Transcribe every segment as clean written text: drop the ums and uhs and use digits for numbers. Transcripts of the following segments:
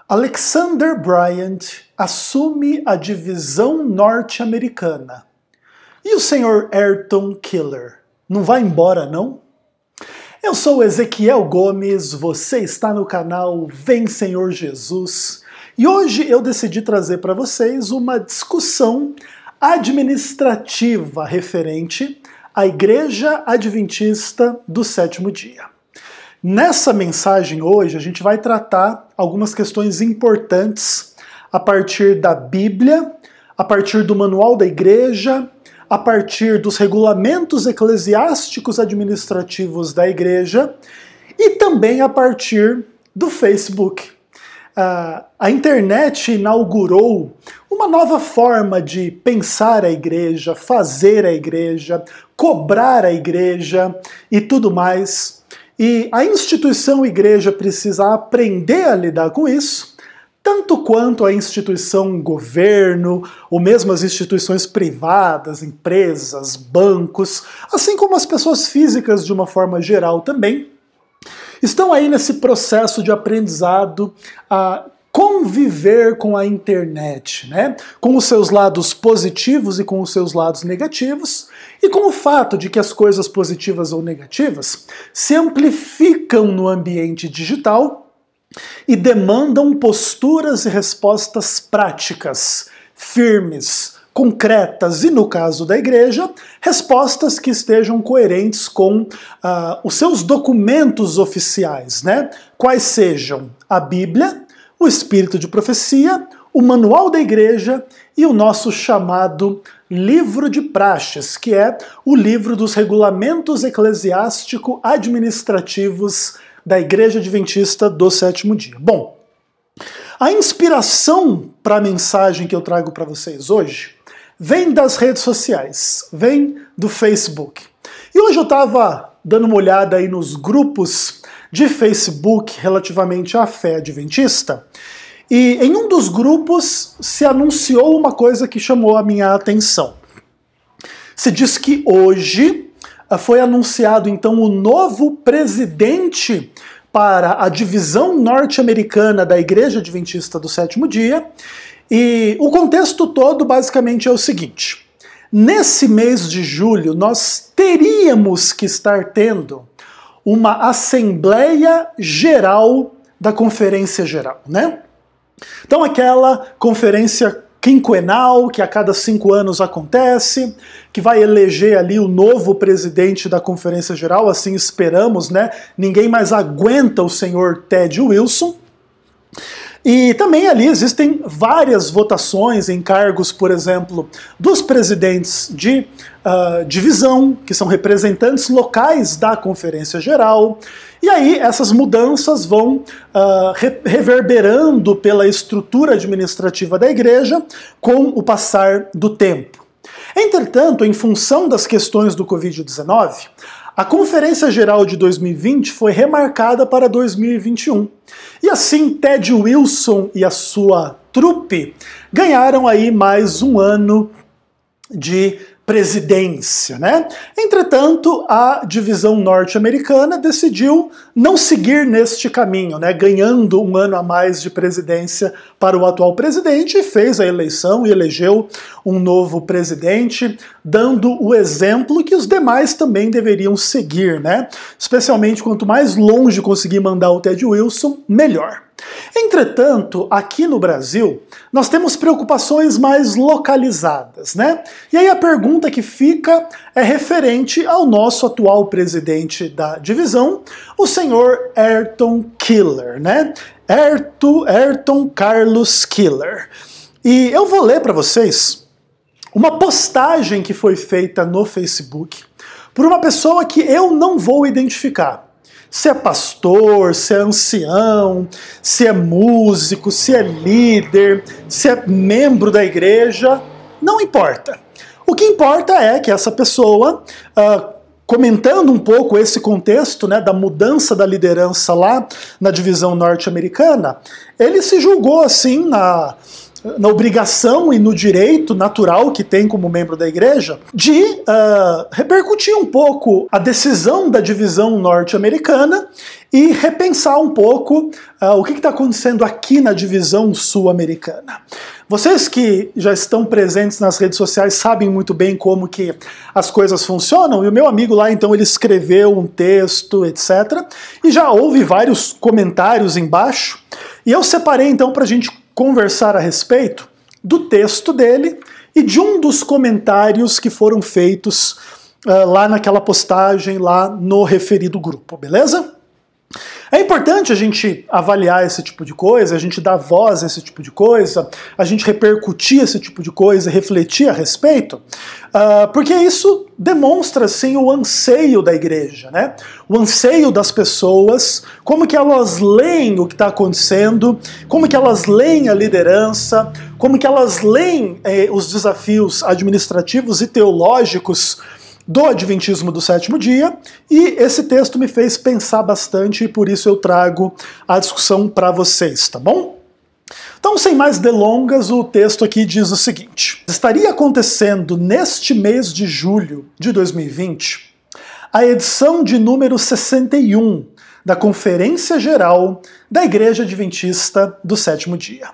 Alexander Bryant assume a divisão norte-americana. E o Sr. Ayrton Killer não vai embora, não? Eu sou Ezequiel Gomes, você está no canal Vem Senhor Jesus, e hoje eu decidi trazer para vocês uma discussão administrativa referente à Igreja Adventista do Sétimo Dia. Nessa mensagem hoje a gente vai tratar algumas questões importantes a partir da Bíblia, a partir do Manual da Igreja, a partir dos regulamentos eclesiásticos administrativos da Igreja e também a partir do Facebook. A internet inaugurou uma nova forma de pensar a Igreja, fazer a Igreja, cobrar a Igreja e tudo mais. E a instituição Igreja precisa aprender a lidar com isso, tanto quanto a instituição governo, ou mesmo as instituições privadas, empresas, bancos, assim como as pessoas físicas de uma forma geral também, estão aí nesse processo de aprendizado a conviver com a internet, né? Com os seus lados positivos e com os seus lados negativos, e com o fato de que as coisas positivas ou negativas se amplificam no ambiente digital e demandam posturas e respostas práticas, firmes, concretas e, no caso da Igreja, respostas que estejam coerentes com os seus documentos oficiais, né? Quais sejam a Bíblia, o Espírito de Profecia, o Manual da Igreja e o nosso chamado Livro de Praxes, que é o livro dos regulamentos eclesiástico-administrativos da Igreja Adventista do Sétimo Dia. Bom, a inspiração para a mensagem que eu trago para vocês hoje vem das redes sociais, vem do Facebook. E hoje eu estava dando uma olhada aí nos grupos de Facebook relativamente à fé adventista, e em um dos grupos se anunciou uma coisa que chamou a minha atenção. Se diz que hoje foi anunciado então o novo presidente para a divisão norte-americana da Igreja Adventista do Sétimo Dia, e o contexto todo basicamente é o seguinte: nesse mês de julho nós teríamos que estar tendo uma Assembleia Geral da Conferência Geral, né? Então aquela conferência quinquenal que a cada 5 anos acontece, que vai eleger ali o novo presidente da Conferência Geral, assim esperamos, né? Ninguém mais aguenta o senhor Ted Wilson. E também ali existem várias votações em cargos, por exemplo, dos presidentes de divisão, que são representantes locais da Conferência Geral. E aí essas mudanças vão reverberando pela estrutura administrativa da Igreja com o passar do tempo. Entretanto, em função das questões do Covid-19, a Conferência Geral de 2020 foi remarcada para 2021. E assim, Ted Wilson e a sua trupe ganharam aí mais um ano de presidência, né? Entretanto, a divisão norte-americana decidiu não seguir neste caminho, né? Ganhando um ano a mais de presidência para o atual presidente, e fez a eleição e elegeu um novo presidente, dando o exemplo que os demais também deveriam seguir, né? Especialmente quanto mais longe conseguir mandar o Ted Wilson, melhor. Entretanto, aqui no Brasil, nós temos preocupações mais localizadas, né? E aí a pergunta que fica é referente ao nosso atual presidente da divisão, o senhor Ayrton Killer, né? Ayrton Carlos Killer. E eu vou ler para vocês uma postagem que foi feita no Facebook por uma pessoa que eu não vou identificar. Se é pastor, se é ancião, se é músico, se é líder, se é membro da igreja, não importa. O que importa é que essa pessoa, comentando um pouco esse contexto, né, da mudança da liderança lá na divisão norte-americana, ele se julgou assim na obrigação e no direito natural que tem como membro da igreja de repercutir um pouco a decisão da divisão norte-americana e repensar um pouco o que está acontecendo aqui na divisão sul-americana. Vocês que já estão presentes nas redes sociais sabem muito bem como que as coisas funcionam, e o meu amigo lá, então, ele escreveu um texto, etc. E já houve vários comentários embaixo, e eu separei, então, para a gente conversar a respeito do texto dele e de um dos comentários que foram feitos lá naquela postagem, lá no referido grupo, beleza? É importante a gente avaliar esse tipo de coisa, a gente dar voz a esse tipo de coisa, a gente repercutir esse tipo de coisa, refletir a respeito, porque isso demonstra, assim, o anseio da igreja, né? O anseio das pessoas, como que elas leem o que está acontecendo, como que elas leem a liderança, como que elas leem os desafios administrativos e teológicos do Adventismo do Sétimo Dia, e esse texto me fez pensar bastante e por isso eu trago a discussão para vocês, tá bom? Então, sem mais delongas, o texto aqui diz o seguinte: estaria acontecendo neste mês de julho de 2020 a edição de número 61 da Conferência Geral da Igreja Adventista do Sétimo Dia.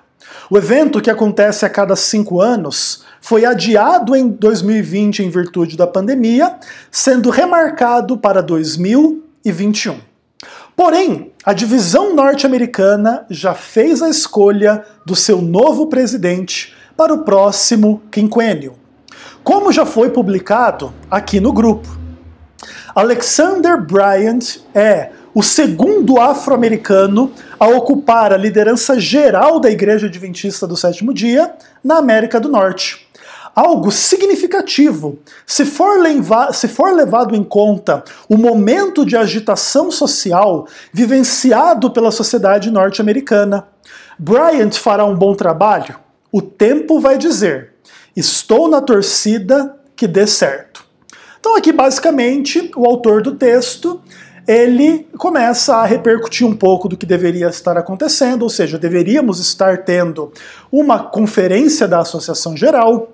O evento, que acontece a cada 5 anos, foi adiado em 2020 em virtude da pandemia, sendo remarcado para 2021. Porém, a divisão norte-americana já fez a escolha do seu novo presidente para o próximo quinquênio. Como já foi publicado aqui no grupo, Alexander Bryant é o segundo afro-americano a ocupar a liderança geral da Igreja Adventista do Sétimo Dia na América do Norte. Algo significativo, se for levado em conta o momento de agitação social vivenciado pela sociedade norte-americana. Bryant fará um bom trabalho? O tempo vai dizer. Estou na torcida que dê certo. Então aqui, basicamente, o autor do texto, ele começa a repercutir um pouco do que deveria estar acontecendo, ou seja, deveríamos estar tendo uma conferência da Associação Geral.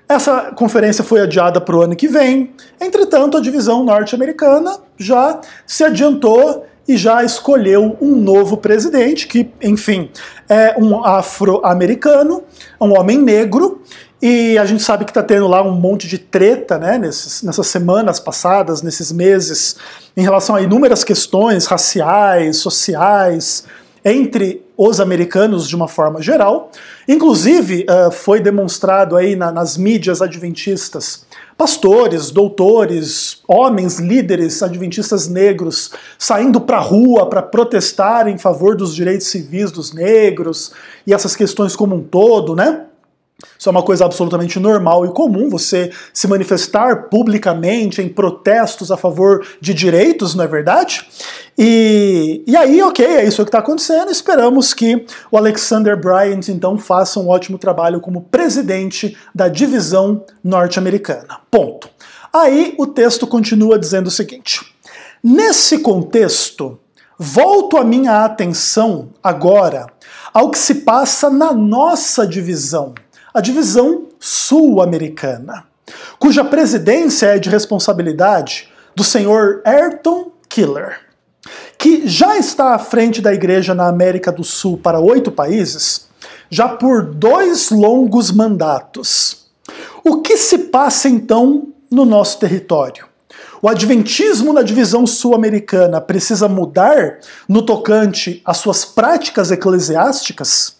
Essa conferência foi adiada para o ano que vem, entretanto a divisão norte-americana já se adiantou e já escolheu um novo presidente, que, enfim, é um afro-americano, um homem negro, e a gente sabe que está tendo lá um monte de treta, né, nessas semanas passadas, nesses meses, em relação a inúmeras questões raciais, sociais, entre os americanos de uma forma geral. Inclusive, foi demonstrado aí nas mídias adventistas, pastores, doutores, homens, líderes adventistas negros saindo para a rua para protestar em favor dos direitos civis dos negros e essas questões como um todo, né? Isso é uma coisa absolutamente normal e comum, você se manifestar publicamente em protestos a favor de direitos, não é verdade? E aí, ok, é isso que está acontecendo. Esperamos que o Alexander Bryant, então, faça um ótimo trabalho como presidente da divisão norte-americana. Ponto. Aí o texto continua dizendo o seguinte: nesse contexto, volto a minha atenção agora ao que se passa na nossa divisão, a divisão sul-americana, cuja presidência é de responsabilidade do senhor Ayrton Keeler, que já está à frente da igreja na América do Sul para 8 países, já por 2 longos mandatos. O que se passa então no nosso território? O adventismo na divisão sul-americana precisa mudar no tocante às suas práticas eclesiásticas?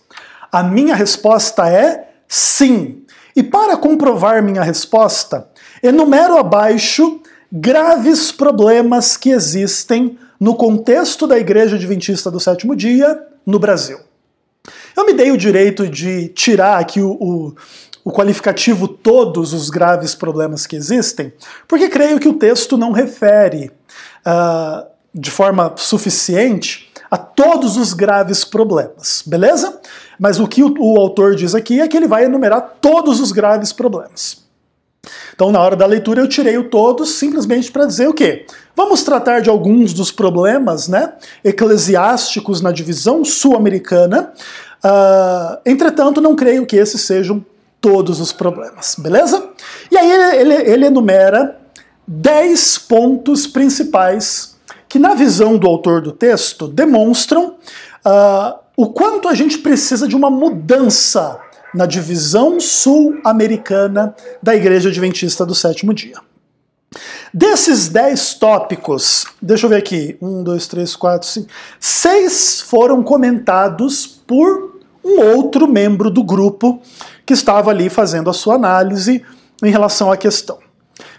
A minha resposta é sim. E para comprovar minha resposta, enumero abaixo graves problemas que existem no contexto da Igreja Adventista do Sétimo Dia no Brasil. Eu me dei o direito de tirar aqui o qualificativo todos os graves problemas que existem, porque creio que o texto não refere de forma suficiente a todos os graves problemas, beleza? Mas o que o autor diz aqui é que ele vai enumerar todos os graves problemas. Então, na hora da leitura, eu tirei o todos simplesmente para dizer o quê? Vamos tratar de alguns dos problemas, né, eclesiásticos na divisão sul-americana, Entretanto, não creio que esses sejam todos os problemas, beleza? E aí ele enumera 10 pontos principais que, na visão do autor do texto, demonstram o quanto a gente precisa de uma mudança na divisão sul-americana da Igreja Adventista do Sétimo Dia. Desses 10 tópicos, deixa eu ver aqui, 1, 2, 3, 4, 5, 6 foram comentados por um outro membro do grupo que estava ali fazendo a sua análise em relação à questão.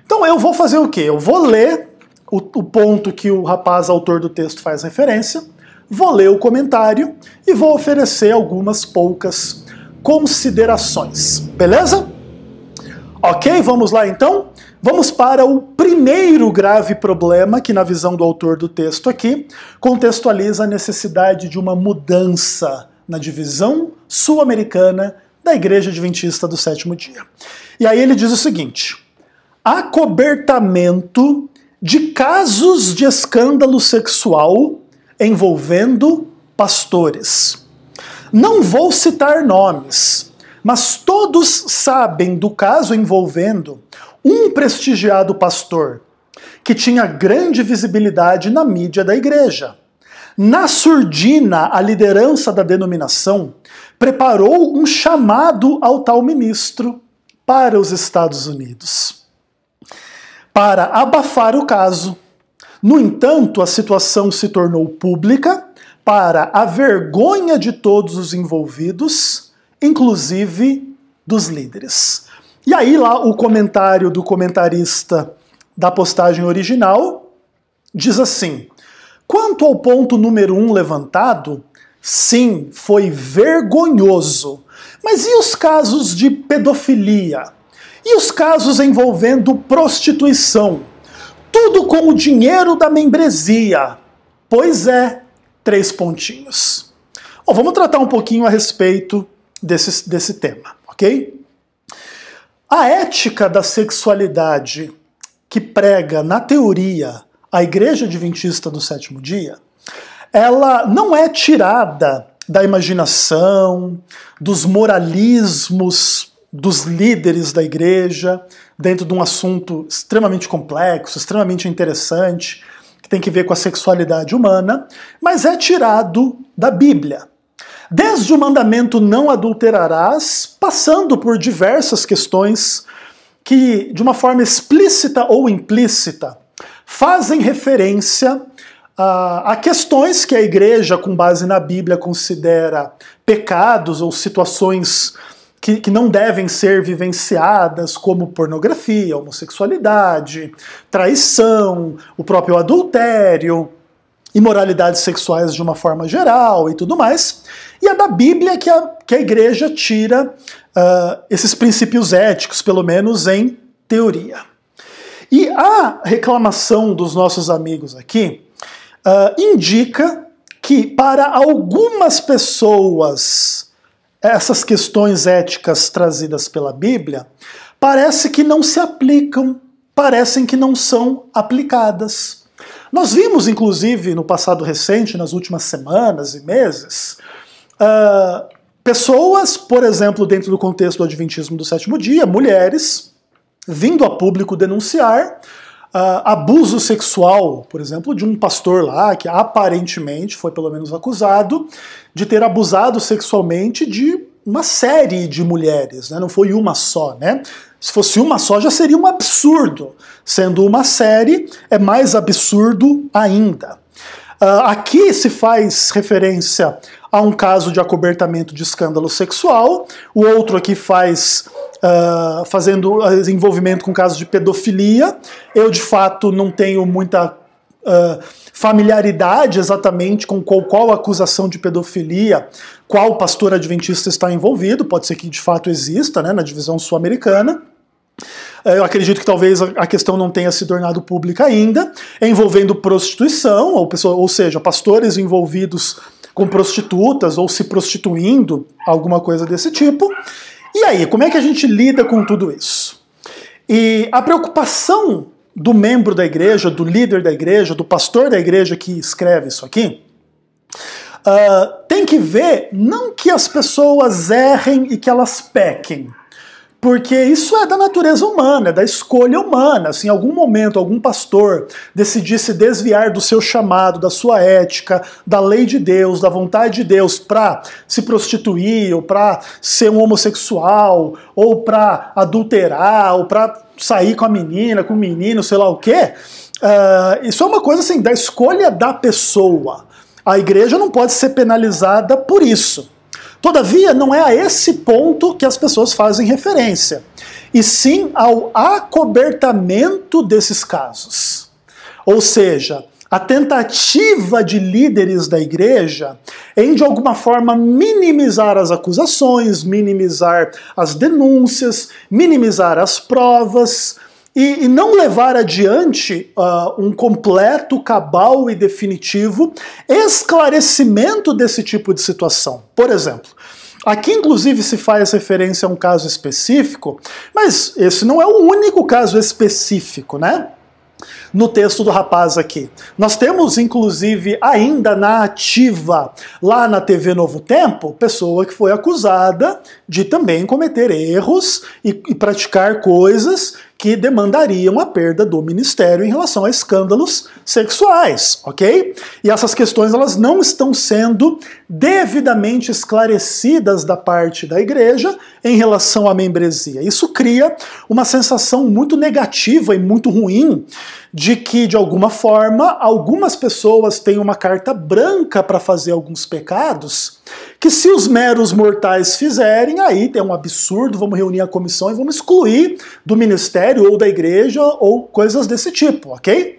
Então eu vou fazer o quê? Eu vou ler o ponto que o rapaz autor do texto faz referência, vou ler o comentário e vou oferecer algumas poucas considerações, beleza? Ok, vamos lá então? Vamos para o primeiro grave problema que, na visão do autor do texto aqui, contextualiza a necessidade de uma mudança na divisão sul-americana da Igreja Adventista do Sétimo Dia. E aí ele diz o seguinte: acobertamento de casos de escândalo sexual envolvendo pastores. Não vou citar nomes, mas todos sabem do caso envolvendo um prestigiado pastor que tinha grande visibilidade na mídia da igreja. Na surdina, a liderança da denominação preparou um chamado ao tal ministro para os Estados Unidos, para abafar o caso. No entanto, a situação se tornou pública para a vergonha de todos os envolvidos, inclusive dos líderes. E aí lá o comentário do comentarista da postagem original diz assim: quanto ao ponto número 1 levantado, sim, foi vergonhoso. Mas e os casos de pedofilia? E os casos envolvendo prostituição? Tudo com o dinheiro da membresia. Pois é, 3 pontinhos. Bom, vamos tratar um pouquinho a respeito desse tema, ok? A ética da sexualidade que prega, na teoria, a Igreja Adventista do Sétimo Dia, ela não é tirada da imaginação, dos moralismos dos líderes da igreja, dentro de um assunto extremamente complexo, extremamente interessante, que tem que ver com a sexualidade humana, mas é tirado da Bíblia. Desde o mandamento não adulterarás, passando por diversas questões que, de uma forma explícita ou implícita, fazem referência a questões que a igreja, com base na Bíblia, considera pecados ou situações que não devem ser vivenciadas, como pornografia, homossexualidade, traição, o próprio adultério, imoralidades sexuais de uma forma geral e tudo mais. E é da Bíblia que a igreja tira esses princípios éticos, pelo menos em teoria. E a reclamação dos nossos amigos aqui indica que, para algumas pessoas, essas questões éticas trazidas pela Bíblia parece que não se aplicam, parecem que não são aplicadas. Nós vimos, inclusive, no passado recente, nas últimas semanas e meses, pessoas, por exemplo, dentro do contexto do Adventismo do Sétimo Dia, mulheres, vindo a público denunciar abuso sexual, por exemplo, de um pastor lá que aparentemente foi pelo menos acusado de ter abusado sexualmente de uma série de mulheres, né? Não foi uma só, né? Se fosse uma só já seria um absurdo. Sendo uma série, é mais absurdo ainda. Aqui se faz referência a um caso de acobertamento de escândalo sexual, o outro aqui faz fazendo envolvimento com casos de pedofilia. Eu, de fato, não tenho muita familiaridade exatamente com qual acusação de pedofilia, qual pastor adventista está envolvido. Pode ser que de fato exista, né, na divisão sul-americana. Eu acredito que talvez a questão não tenha se tornado pública ainda, envolvendo prostituição, ou seja, pastores envolvidos com prostitutas ou se prostituindo, alguma coisa desse tipo. E aí, como é que a gente lida com tudo isso? E a preocupação do membro da igreja, do líder da igreja, do pastor da igreja que escreve isso aqui, tem que ver não que as pessoas errem e que elas pequem, porque isso é da natureza humana, é da escolha humana. Se em algum momento algum pastor decidir se desviar do seu chamado, da sua ética, da lei de Deus, da vontade de Deus, para se prostituir, ou para ser um homossexual, ou para adulterar, ou para sair com a menina, com o menino, sei lá o quê, isso é uma coisa assim, da escolha da pessoa. A igreja não pode ser penalizada por isso. Todavia, não é a esse ponto que as pessoas fazem referência, e sim ao acobertamento desses casos. Ou seja, a tentativa de líderes da igreja em, de alguma forma, minimizar as acusações, minimizar as denúncias, minimizar as provas, e não levar adiante um completo, cabal e definitivo esclarecimento desse tipo de situação. Por exemplo, aqui inclusive se faz referência a um caso específico, mas esse não é o único caso específico, né? No texto do rapaz aqui. Nós temos, inclusive, ainda na ativa, lá na TV Novo Tempo, pessoa que foi acusada de também cometer erros e praticar coisas que demandariam a perda do ministério em relação a escândalos sexuais, ok? E essas questões elas não estão sendo devidamente esclarecidas da parte da igreja em relação à membresia. Isso cria uma sensação muito negativa e muito ruim de que, de alguma forma, algumas pessoas têm uma carta branca para fazer alguns pecados, que se os meros mortais fizerem, aí é um absurdo, vamos reunir a comissão e vamos excluir do ministério ou da igreja ou coisas desse tipo, ok?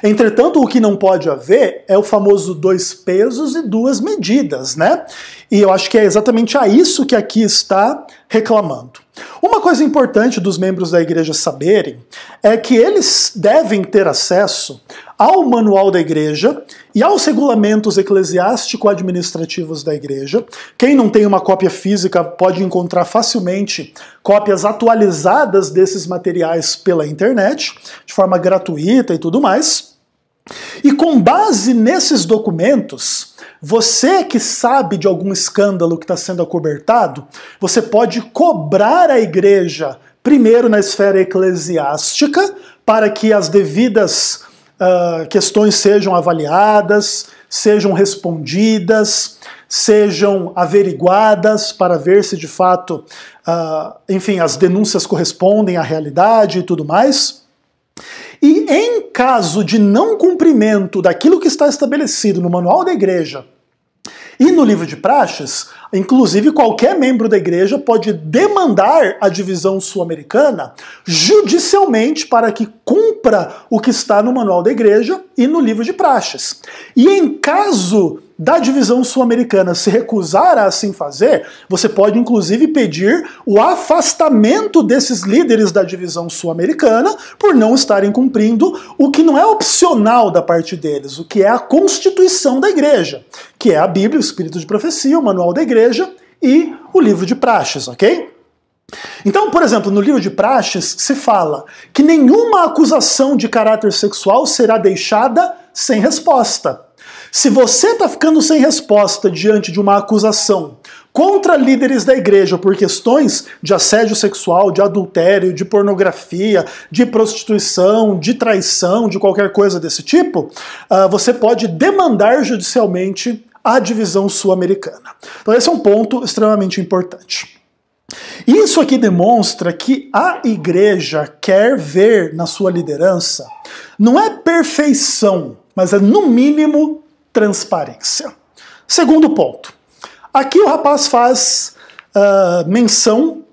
Entretanto, o que não pode haver é o famoso 2 pesos e 2 medidas, né? E eu acho que é exatamente a isso que aqui está reclamando. Uma coisa importante dos membros da igreja saberem é que eles devem ter acesso ao manual da igreja e aos regulamentos eclesiástico-administrativos da igreja. Quem não tem uma cópia física pode encontrar facilmente cópias atualizadas desses materiais pela internet, de forma gratuita e tudo mais. E com base nesses documentos, você que sabe de algum escândalo que está sendo acobertado, você pode cobrar a igreja, primeiro na esfera eclesiástica, para que as devidas questões sejam avaliadas, sejam respondidas, sejam averiguadas para ver se de fato, enfim, as denúncias correspondem à realidade e tudo mais. E em caso de não cumprimento daquilo que está estabelecido no manual da igreja e no livro de praxes, inclusive qualquer membro da igreja pode demandar a divisão sul-americana judicialmente para que cumpra o que está no manual da igreja e no livro de praxes. E em caso da divisão sul-americana se recusar a assim fazer, você pode inclusive pedir o afastamento desses líderes da divisão sul-americana por não estarem cumprindo o que não é opcional da parte deles, o que é a constituição da igreja, que é a Bíblia, o Espírito de Profecia, o manual da igreja e o livro de praxes, ok? Então, por exemplo, no livro de praxes se fala que nenhuma acusação de caráter sexual será deixada sem resposta. Se você está ficando sem resposta diante de uma acusação contra líderes da igreja por questões de assédio sexual, de adultério, de pornografia, de prostituição, de traição, de qualquer coisa desse tipo, você pode demandar judicialmente a divisão sul-americana. Então esse é um ponto extremamente importante. Isso aqui demonstra que a igreja quer ver na sua liderança, não é perfeição, mas é no mínimo transparência. Segundo ponto. Aqui o rapaz faz menção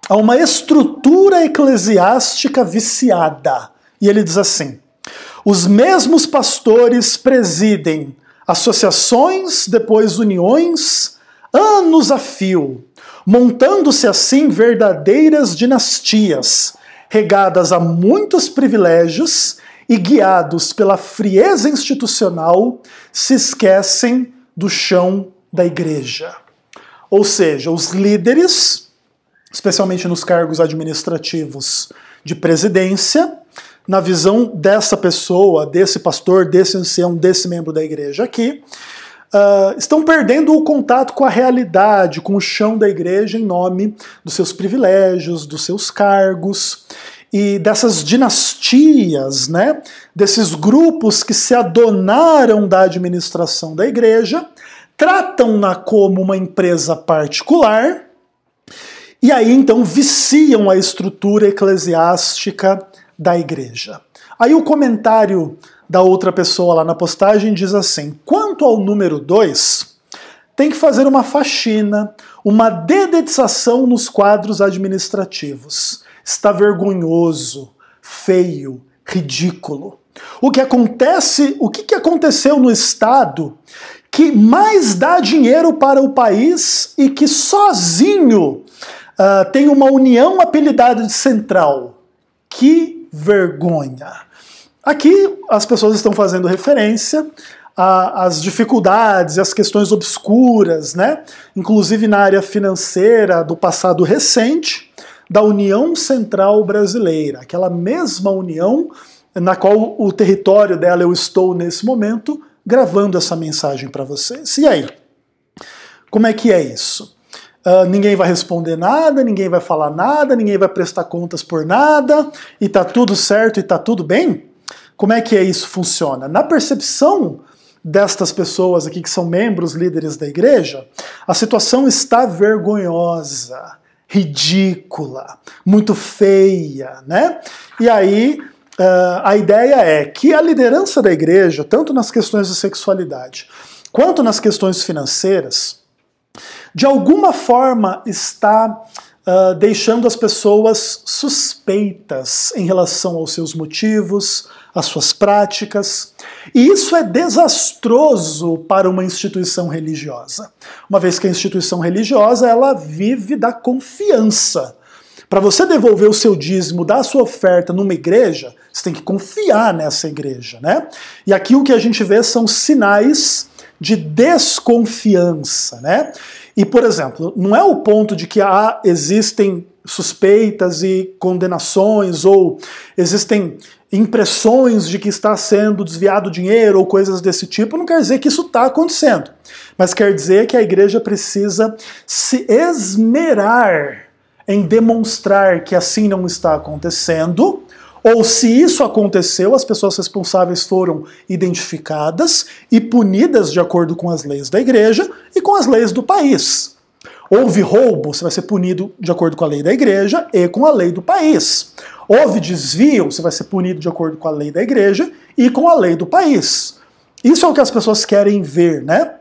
a uma estrutura eclesiástica viciada. E ele diz assim: os mesmos pastores presidem associações, depois uniões, anos a fio, montando-se assim verdadeiras dinastias, regadas a muitos privilégios e guiados pela frieza institucional, se esquecem do chão da igreja. Ou seja, os líderes, especialmente nos cargos administrativos de presidência, na visão dessa pessoa, desse pastor, desse ancião, desse membro da igreja aqui, estão perdendo o contato com a realidade, com o chão da igreja em nome dos seus privilégios, dos seus cargos e dessas dinastias, né? Desses grupos que se adonaram da administração da igreja, tratam-na como uma empresa particular e aí então viciam a estrutura eclesiástica da igreja. Aí o comentário da outra pessoa lá na postagem diz assim: quanto ao número 2, tem que fazer uma faxina, uma dedetização nos quadros administrativos. Está vergonhoso, feio, ridículo. O que aconteceu no Estado que mais dá dinheiro para o país e que sozinho tem uma união apelidada de central? Que vergonha! Aqui as pessoas estão fazendo referência às dificuldades e às questões obscuras, né? Inclusive na área financeira do passado recente, da União Central Brasileira, aquela mesma união na qual o território dela eu estou nesse momento gravando essa mensagem para vocês. E aí? Como é que é isso? Ninguém vai responder nada, ninguém vai falar nada, ninguém vai prestar contas por nada, e tá tudo certo e tá tudo bem? Como é que isso funciona? Na percepção destas pessoas aqui que são membros, líderes da igreja, a situação está vergonhosa, ridícula, muito feia, né? E aí a ideia é que a liderança da igreja, tanto nas questões de sexualidade quanto nas questões financeiras, de alguma forma está deixando as pessoas suspeitas em relação aos seus motivos, às suas práticas. E isso é desastroso para uma instituição religiosa, uma vez que a instituição religiosa ela vive da confiança. Para você devolver o seu dízimo, dar a sua oferta numa igreja, você tem que confiar nessa igreja, né? E aqui o que a gente vê são sinais de desconfiança, né? E, por exemplo, não é o ponto de que existem suspeitas e condenações ou existem impressões de que está sendo desviado dinheiro ou coisas desse tipo, não quer dizer que isso está acontecendo. Mas quer dizer que a igreja precisa se esmerar em demonstrar que assim não está acontecendo, ou se isso aconteceu, as pessoas responsáveis foram identificadas e punidas de acordo com as leis da igreja e com as leis do país. Houve roubo, você vai ser punido de acordo com a lei da igreja e com a lei do país. Houve desvio, você vai ser punido de acordo com a lei da igreja e com a lei do país. Isso é o que as pessoas querem ver, né?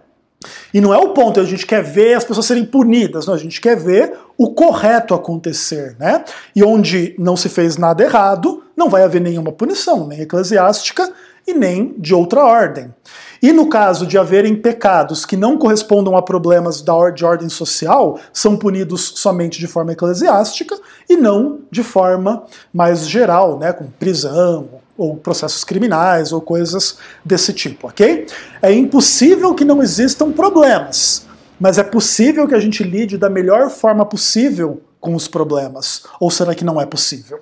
E não é o ponto, a gente quer ver as pessoas serem punidas, não, a gente quer ver o correto acontecer, né? E onde não se fez nada errado, não vai haver nenhuma punição, nem eclesiástica e nem de outra ordem. E no caso de haverem pecados que não correspondam a problemas de ordem social, são punidos somente de forma eclesiástica e não de forma mais geral, né, com prisão ou processos criminais ou coisas desse tipo, ok? É impossível que não existam problemas, mas é possível que a gente lide da melhor forma possível com os problemas. Ou será que não é possível?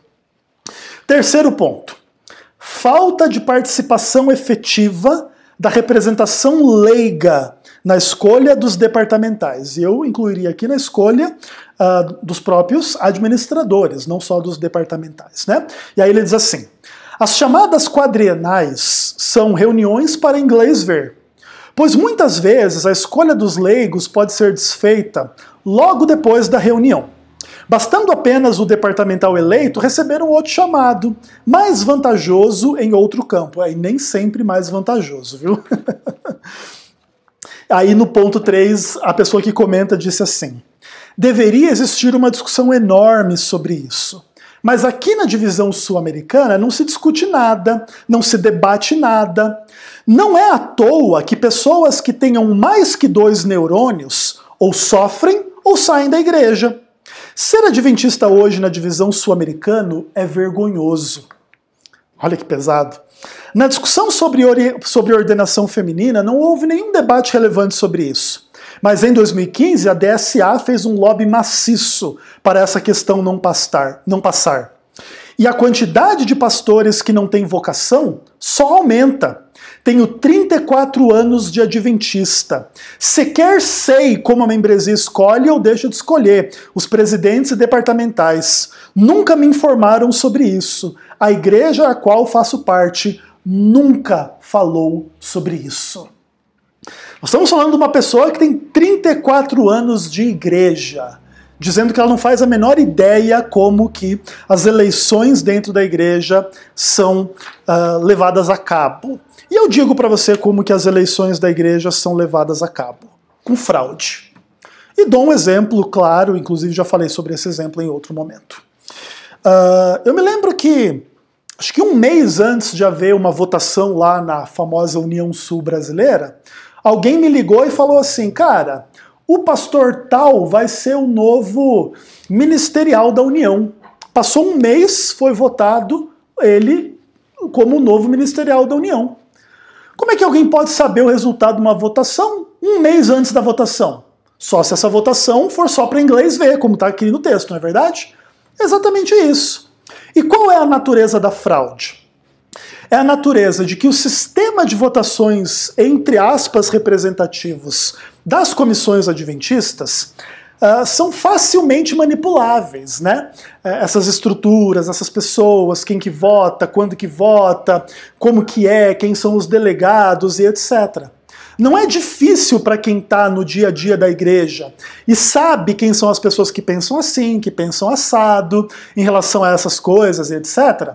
Terceiro ponto. Falta de participação efetiva da representação leiga na escolha dos departamentais. E eu incluiria aqui na escolha dos próprios administradores, não só dos departamentais, né? E aí ele diz assim: as chamadas quadrienais são reuniões para inglês ver, pois muitas vezes a escolha dos leigos pode ser desfeita logo depois da reunião, bastando apenas o departamental eleito receber um outro chamado, mais vantajoso em outro campo. E nem sempre mais vantajoso, viu? Aí no ponto 3, a pessoa que comenta disse assim: deveria existir uma discussão enorme sobre isso. Mas aqui na divisão sul-americana não se discute nada, não se debate nada. Não é à toa que pessoas que tenham mais que 2 neurônios ou sofrem ou saem da igreja. Ser adventista hoje na divisão sul-americana é vergonhoso. Olha que pesado. Na discussão sobre ordenação feminina não houve nenhum debate relevante sobre isso. Mas em 2015 a DSA fez um lobby maciço para essa questão não passar. E a quantidade de pastores que não têm vocação só aumenta. Tenho 34 anos de adventista. Sequer sei como a membresia escolhe ou deixa de escolher os presidentes e departamentais. Nunca me informaram sobre isso. A igreja a qual faço parte nunca falou sobre isso. Nós estamos falando de uma pessoa que tem 34 anos de igreja, dizendo que ela não faz a menor ideia como que as eleições dentro da igreja são levadas a cabo. E eu digo para você como que as eleições da igreja são levadas a cabo. Com fraude. E dou um exemplo claro, inclusive já falei sobre esse exemplo em outro momento. Eu me lembro que, acho que um mês antes de haver uma votação lá na famosa União Sul Brasileira, alguém me ligou e falou assim, cara, o pastor tal vai ser o novo ministerial da União. Passou um mês, foi votado ele como o novo ministerial da União. Como é que alguém pode saber o resultado de uma votação um mês antes da votação? Só se essa votação for só para inglês ver, como está aqui no texto, não é verdade? Exatamente isso. E qual é a natureza da fraude? É a natureza de que o sistema de votações, entre aspas, representativos das comissões adventistas são facilmente manipuláveis, né? Essas estruturas, essas pessoas, quem que vota, quando que vota, como que é, quem são os delegados e etc. Não é difícil para quem está no dia a dia da igreja e sabe quem são as pessoas que pensam assim, que pensam assado em relação a essas coisas e etc.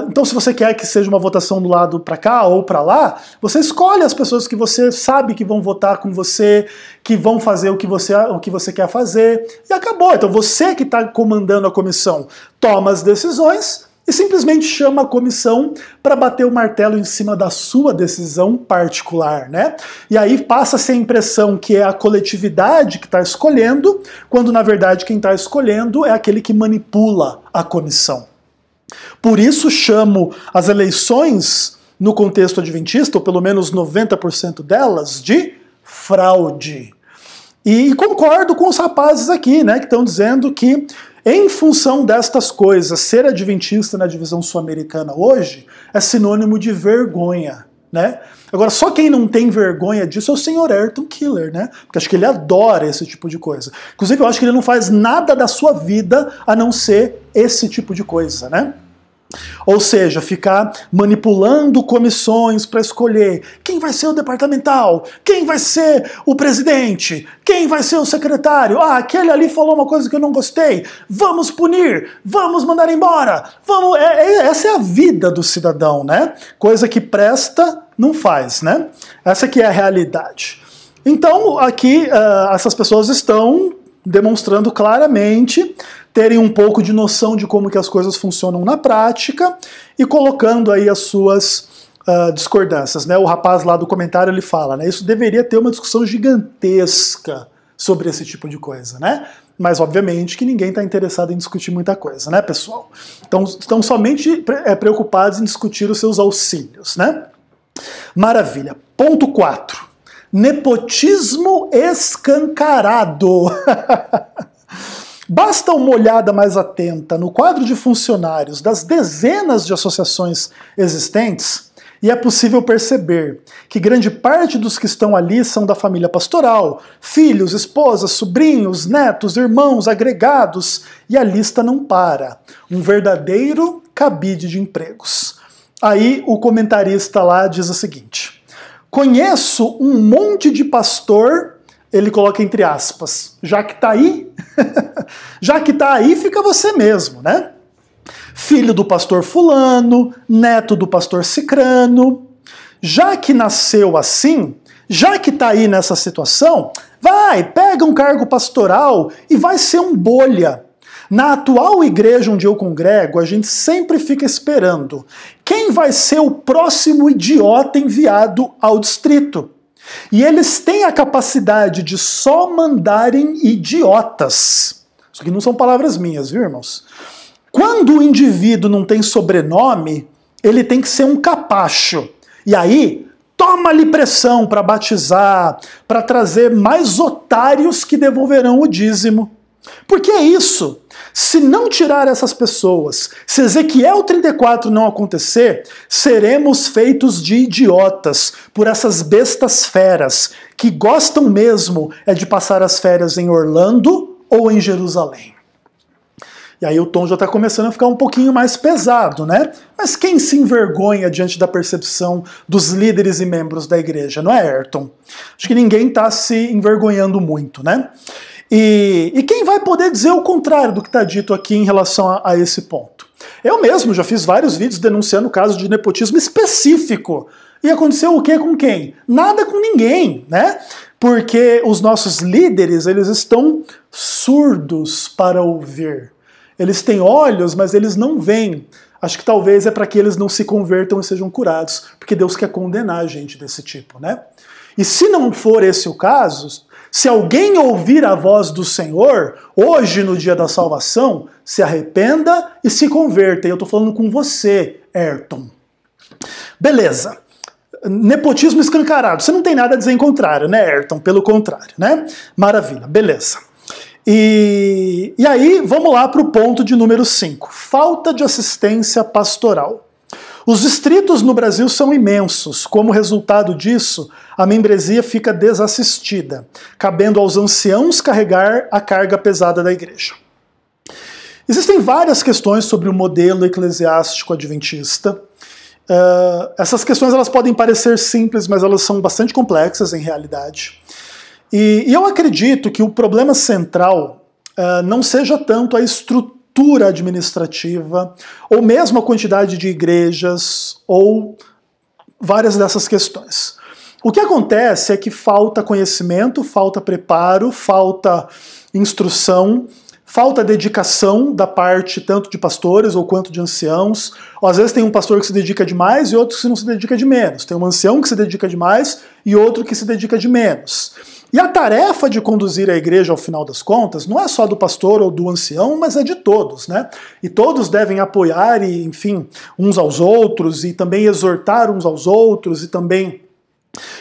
Então, se você quer que seja uma votação do lado para cá ou para lá, você escolhe as pessoas que você sabe que vão votar com você, que vão fazer o que você quer fazer, e acabou. Então, você que está comandando a comissão toma as decisões e simplesmente chama a comissão para bater o martelo em cima da sua decisão particular, né? E aí passa-se a impressão que é a coletividade que está escolhendo, quando na verdade quem está escolhendo é aquele que manipula a comissão. Por isso chamo as eleições no contexto adventista, ou pelo menos 90% delas, de fraude. E concordo com os rapazes aqui, né, que estão dizendo que em função destas coisas, ser adventista na divisão sul-americana hoje é sinônimo de vergonha, né? Agora, só quem não tem vergonha disso é o senhor Ayrton Killer, né? Porque acho que ele adora esse tipo de coisa. Inclusive, eu acho que ele não faz nada da sua vida a não ser esse tipo de coisa, né? Ou seja, ficar manipulando comissões para escolher quem vai ser o departamental, quem vai ser o presidente, quem vai ser o secretário. Ah, aquele ali falou uma coisa que eu não gostei, vamos punir, vamos mandar embora, vamos. Essa é a vida do cidadão, né? Coisa que presta, não faz, né? Essa aqui é a realidade. Então, aqui, essas pessoas estão demonstrando claramente terem um pouco de noção de como que as coisas funcionam na prática e colocando aí as suas discordâncias, né? O rapaz lá do comentário, ele fala, né? Isso deveria ter uma discussão gigantesca sobre esse tipo de coisa, né? Mas obviamente que ninguém está interessado em discutir muita coisa, né, pessoal? Então estão somente preocupados em discutir os seus auxílios, né? Maravilha. Ponto 4. Nepotismo escancarado. Basta uma olhada mais atenta no quadro de funcionários das dezenas de associações existentes e é possível perceber que grande parte dos que estão ali são da família pastoral, filhos, esposas, sobrinhos, netos, irmãos, agregados, e a lista não para. Um verdadeiro cabide de empregos. Aí o comentarista lá diz o seguinte: conheço um monte de pastor, ele coloca entre aspas, já que tá aí, já que tá aí, fica você mesmo, né? Filho do pastor fulano, neto do pastor cicrano, já que nasceu assim, já que tá aí nessa situação, vai, pega um cargo pastoral e vai ser um bolha. Na atual igreja onde eu congrego, a gente sempre fica esperando quem vai ser o próximo idiota enviado ao distrito. E eles têm a capacidade de só mandarem idiotas. Isso aqui não são palavras minhas, viu, irmãos? Quando o indivíduo não tem sobrenome, ele tem que ser um capacho. E aí, toma-lhe pressão para batizar, para trazer mais otários que devolverão o dízimo. Porque é isso. Se não tirar essas pessoas, se Ezequiel 34 não acontecer, seremos feitos de idiotas por essas bestas feras que gostam mesmo é de passar as férias em Orlando ou em Jerusalém. E aí o tom já está começando a ficar um pouquinho mais pesado, né? Mas quem se envergonha diante da percepção dos líderes e membros da igreja, não é, Ayrton? Acho que ninguém está se envergonhando muito, né? E quem vai poder dizer o contrário do que está dito aqui em relação a esse ponto? Eu mesmo já fiz vários vídeos denunciando o caso de nepotismo específico. E aconteceu o quê com quem? Nada com ninguém, né? Porque os nossos líderes, eles estão surdos para ouvir. Eles têm olhos, mas eles não veem. Acho que talvez é para que eles não se convertam e sejam curados, porque Deus quer condenar a gente desse tipo, né? E se não for esse o caso, se alguém ouvir a voz do Senhor, hoje no dia da salvação, se arrependa e se converta. E eu estou falando com você, Ayrton. Beleza. Nepotismo escancarado. Você não tem nada a dizer em contrário, né, Ayrton? Pelo contrário, né? Maravilha, beleza. E aí, vamos lá para o ponto de número 5. Falta de assistência pastoral. Os distritos no Brasil são imensos. Como resultado disso, a membresia fica desassistida, cabendo aos anciãos carregar a carga pesada da igreja. Existem várias questões sobre o modelo eclesiástico adventista. Essas questões elas podem parecer simples, mas elas são bastante complexas em realidade. E eu acredito que o problema central não seja tanto a estrutura administrativa, ou mesmo a quantidade de igrejas, ou várias dessas questões. O que acontece é que falta conhecimento, falta preparo, falta instrução, falta dedicação da parte tanto de pastores ou quanto de anciãos. Ou, às vezes tem um pastor que se dedica demais e outro que não se dedica de menos. Tem um ancião que se dedica demais e outro que se dedica de menos. E a tarefa de conduzir a igreja, ao final das contas, não é só do pastor ou do ancião, mas é de todos, né? E todos devem apoiar, e, enfim, uns aos outros, e também exortar uns aos outros, e também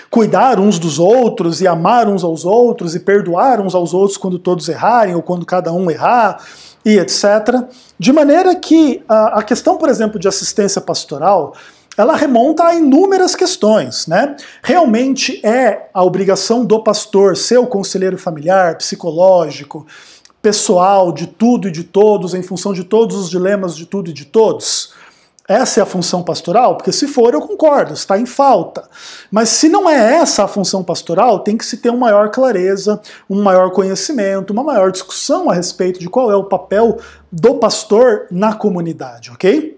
cuidar uns dos outros, e amar uns aos outros, e perdoar uns aos outros quando todos errarem, ou quando cada um errar, e etc. De maneira que a questão, por exemplo, de assistência pastoral, ela remonta a inúmeras questões, né? Realmente é a obrigação do pastor ser o conselheiro familiar, psicológico, pessoal, de tudo e de todos, em função de todos os dilemas de tudo e de todos? Essa é a função pastoral? Porque se for, eu concordo, está em falta. Mas se não é essa a função pastoral, tem que se ter uma maior clareza, um maior conhecimento, uma maior discussão a respeito de qual é o papel do pastor na comunidade, ok?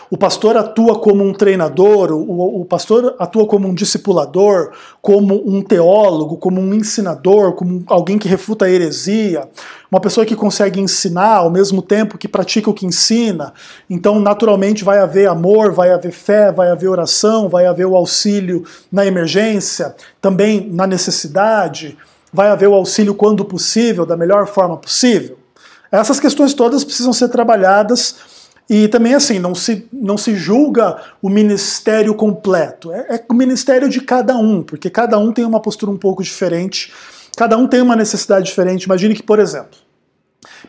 O pastor atua como um treinador, o pastor atua como um discipulador, como um teólogo, como um ensinador, como alguém que refuta a heresia, uma pessoa que consegue ensinar ao mesmo tempo que pratica o que ensina. Então, naturalmente, vai haver amor, vai haver fé, vai haver oração, vai haver o auxílio na emergência, também na necessidade, vai haver o auxílio quando possível, da melhor forma possível. Essas questões todas precisam ser trabalhadas. E também, assim, não se julga o ministério completo. É o ministério de cada um, porque cada um tem uma postura um pouco diferente, cada um tem uma necessidade diferente. Imagine que, por exemplo,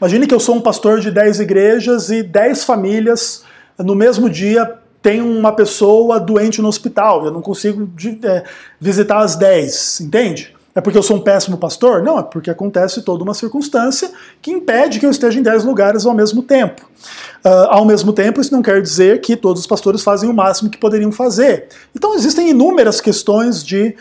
imagine que eu sou um pastor de 10 igrejas e 10 famílias, no mesmo dia tem uma pessoa doente no hospital, eu não consigo visitar as 10, entende? É porque eu sou um péssimo pastor? Não, é porque acontece toda uma circunstância que impede que eu esteja em 10 lugares ao mesmo tempo. Ao mesmo tempo, isso não quer dizer que todos os pastores fazem o máximo que poderiam fazer. Então existem inúmeras questões de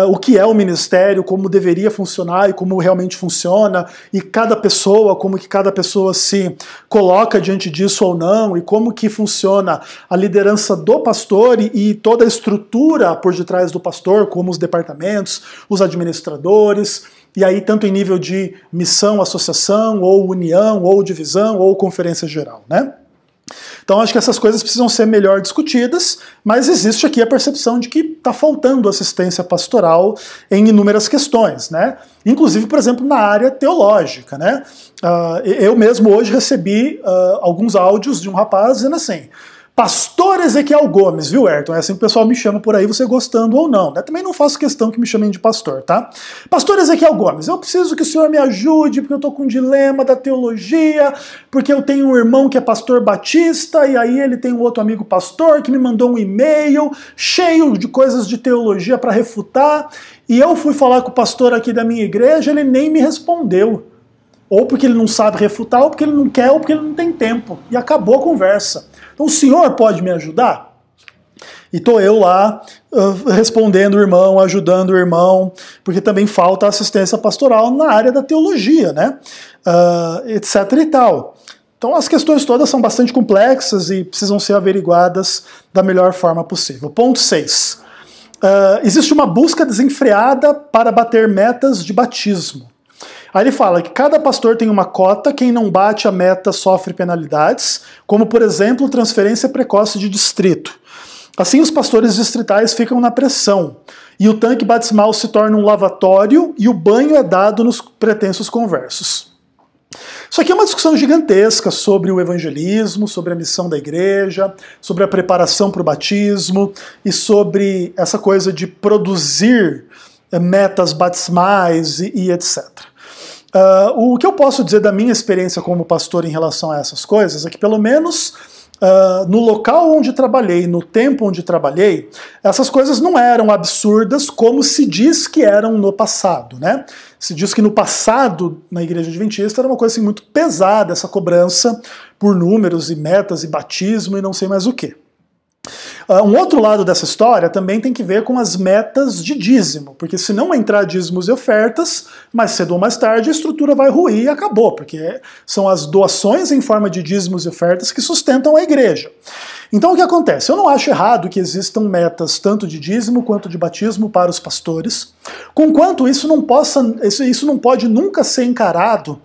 o que é o ministério, como deveria funcionar e como realmente funciona, e cada pessoa, como que cada pessoa se coloca diante disso ou não, e como que funciona a liderança do pastor e toda a estrutura por detrás do pastor, como os departamentos, os administradores, e aí tanto em nível de missão, associação, ou união, ou divisão, ou conferência geral, né? Então acho que essas coisas precisam ser melhor discutidas, mas existe aqui a percepção de que está faltando assistência pastoral em inúmeras questões, né? Inclusive, por exemplo, na área teológica, né? Eu mesmo hoje recebi alguns áudios de um rapaz dizendo assim: Pastor Ezequiel Gomes, viu, Ayrton? É assim que o pessoal me chama por aí, você gostando ou não, né? Também não faço questão que me chamem de pastor, tá? Pastor Ezequiel Gomes, eu preciso que o senhor me ajude, porque eu tô com um dilema da teologia, porque eu tenho um irmão que é pastor batista, e aí ele tem um outro amigo pastor que me mandou um e-mail cheio de coisas de teologia para refutar, e eu fui falar com o pastor aqui da minha igreja, ele nem me respondeu. Ou porque ele não sabe refutar, ou porque ele não quer, ou porque ele não tem tempo. E acabou a conversa. Então o senhor pode me ajudar? E tô eu lá respondendo o irmão, ajudando o irmão, porque também falta assistência pastoral na área da teologia, né? Etc e tal. Então as questões todas são bastante complexas e precisam ser averiguadas da melhor forma possível. Ponto 6. Existe uma busca desenfreada para bater metas de batismo. Aí ele fala que cada pastor tem uma cota, quem não bate a meta sofre penalidades, como por exemplo transferência precoce de distrito. Assim os pastores distritais ficam na pressão, e o tanque batismal se torna um lavatório e o banho é dado nos pretensos conversos. Isso aqui é uma discussão gigantesca sobre o evangelismo, sobre a missão da igreja, sobre a preparação para o batismo e sobre essa coisa de produzir metas batismais e etc. O que eu posso dizer da minha experiência como pastor em relação a essas coisas é que, pelo menos no local onde trabalhei, no tempo onde trabalhei, essas coisas não eram absurdas como se diz que eram no passado, né? Se diz que no passado, na Igreja Adventista, era uma coisa assim, muito pesada, essa cobrança por números e metas e batismo e não sei mais o quê. Um outro lado dessa história também tem que ver com as metas de dízimo, porque se não entrar dízimos e ofertas, mais cedo ou mais tarde a estrutura vai ruir e acabou, porque são as doações em forma de dízimos e ofertas que sustentam a igreja. Então o que acontece? Eu não acho errado que existam metas tanto de dízimo quanto de batismo para os pastores, conquanto isso não pode nunca ser encarado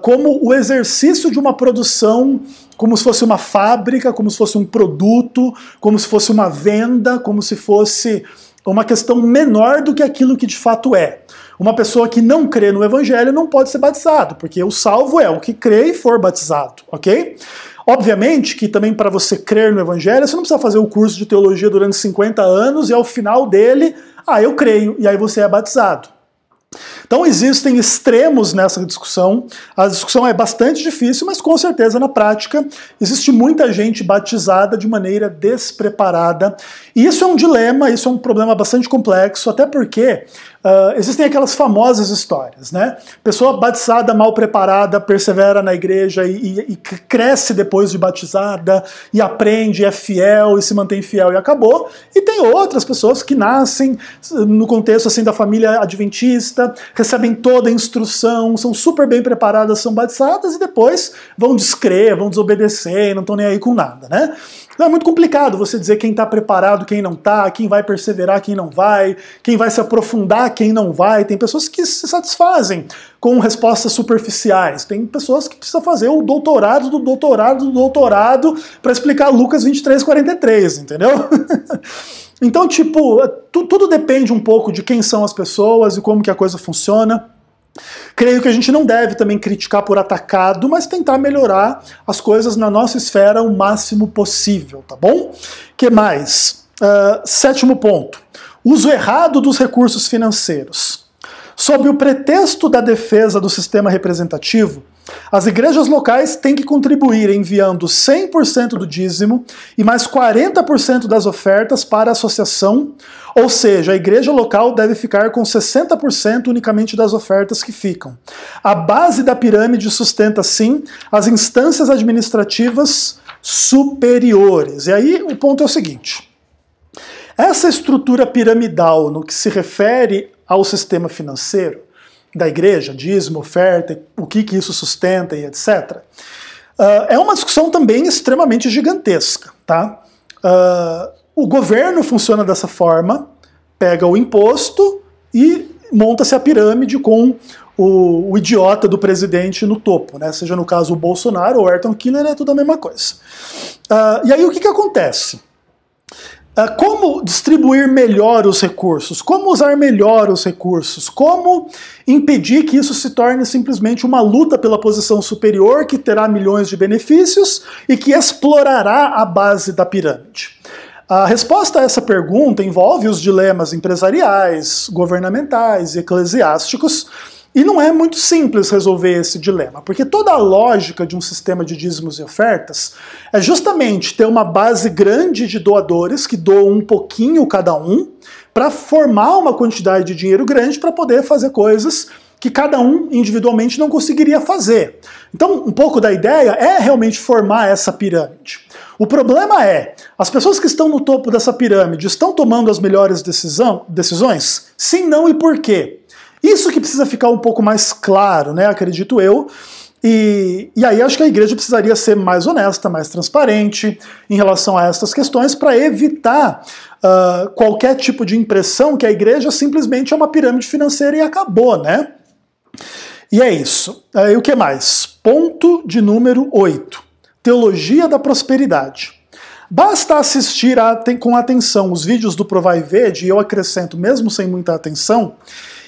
como o exercício de uma produção, como se fosse uma fábrica, como se fosse um produto, como se fosse uma venda, como se fosse uma questão menor do que aquilo que de fato é. Uma pessoa que não crê no evangelho não pode ser batizado, porque o salvo é o que crê e for batizado, ok? Obviamente que também para você crer no evangelho, você não precisa fazer o curso de teologia durante 50 anos e ao final dele, eu creio, e aí você é batizado. Então existem extremos nessa discussão, a discussão é bastante difícil, mas com certeza na prática existe muita gente batizada de maneira despreparada, e isso é um dilema, isso é um problema bastante complexo, até porque existem aquelas famosas histórias, né? Pessoa batizada mal preparada, persevera na igreja e cresce depois de batizada, e aprende, é fiel e se mantém fiel e acabou, e tem outras pessoas que nascem no contexto assim da família adventista, recebem toda a instrução, são super bem preparadas, são batizadas e depois vão descrer, vão desobedecer, não estão nem aí com nada, né? Então é muito complicado você dizer quem está preparado, quem não está, quem vai perseverar, quem não vai, quem vai se aprofundar, quem não vai. Tem pessoas que se satisfazem com respostas superficiais. Tem pessoas que precisam fazer o doutorado do doutorado do doutorado para explicar Lucas 23:43, entendeu? Então, tipo, tudo depende um pouco de quem são as pessoas e como que a coisa funciona. Creio que a gente não deve também criticar por atacado, mas tentar melhorar as coisas na nossa esfera o máximo possível, tá bom? Que mais? 7º ponto. Uso errado dos recursos financeiros. Sob o pretexto da defesa do sistema representativo, as igrejas locais têm que contribuir enviando 100% do dízimo e mais 40% das ofertas para a associação, ou seja, a igreja local deve ficar com 60% unicamente das ofertas que ficam. A base da pirâmide sustenta, sim, as instâncias administrativas superiores. E aí o ponto é o seguinte: essa estrutura piramidal no que se refere ao sistema financeiro da igreja, dízimo, oferta, o que isso sustenta e etc., é uma discussão também extremamente gigantesca, tá? O governo funciona dessa forma, pega o imposto e monta-se a pirâmide com o idiota do presidente no topo, né? Seja no caso o Bolsonaro ou o Ayrton Killer, é tudo a mesma coisa. E aí o que acontece? Como distribuir melhor os recursos? Como usar melhor os recursos? Como impedir que isso se torne simplesmente uma luta pela posição superior que terá milhões de benefícios e que explorará a base da pirâmide? A resposta a essa pergunta envolve os dilemas empresariais, governamentais e eclesiásticos, e não é muito simples resolver esse dilema, porque toda a lógica de um sistema de dízimos e ofertas é justamente ter uma base grande de doadores que doam um pouquinho cada um, para formar uma quantidade de dinheiro grande para poder fazer coisas que cada um individualmente não conseguiria fazer. Então, um pouco da ideia é realmente formar essa pirâmide. O problema é, as pessoas que estão no topo dessa pirâmide estão tomando as melhores decisões? Sim, não e por quê? Isso que precisa ficar um pouco mais claro, né, acredito eu, e aí acho que a igreja precisaria ser mais honesta, mais transparente em relação a essas questões para evitar qualquer tipo de impressão que a igreja simplesmente é uma pirâmide financeira e acabou, né? E é isso. E o que mais? Ponto de número 8. Teologia da prosperidade. Basta assistir com atenção os vídeos do Provai Vede, e eu acrescento mesmo sem muita atenção,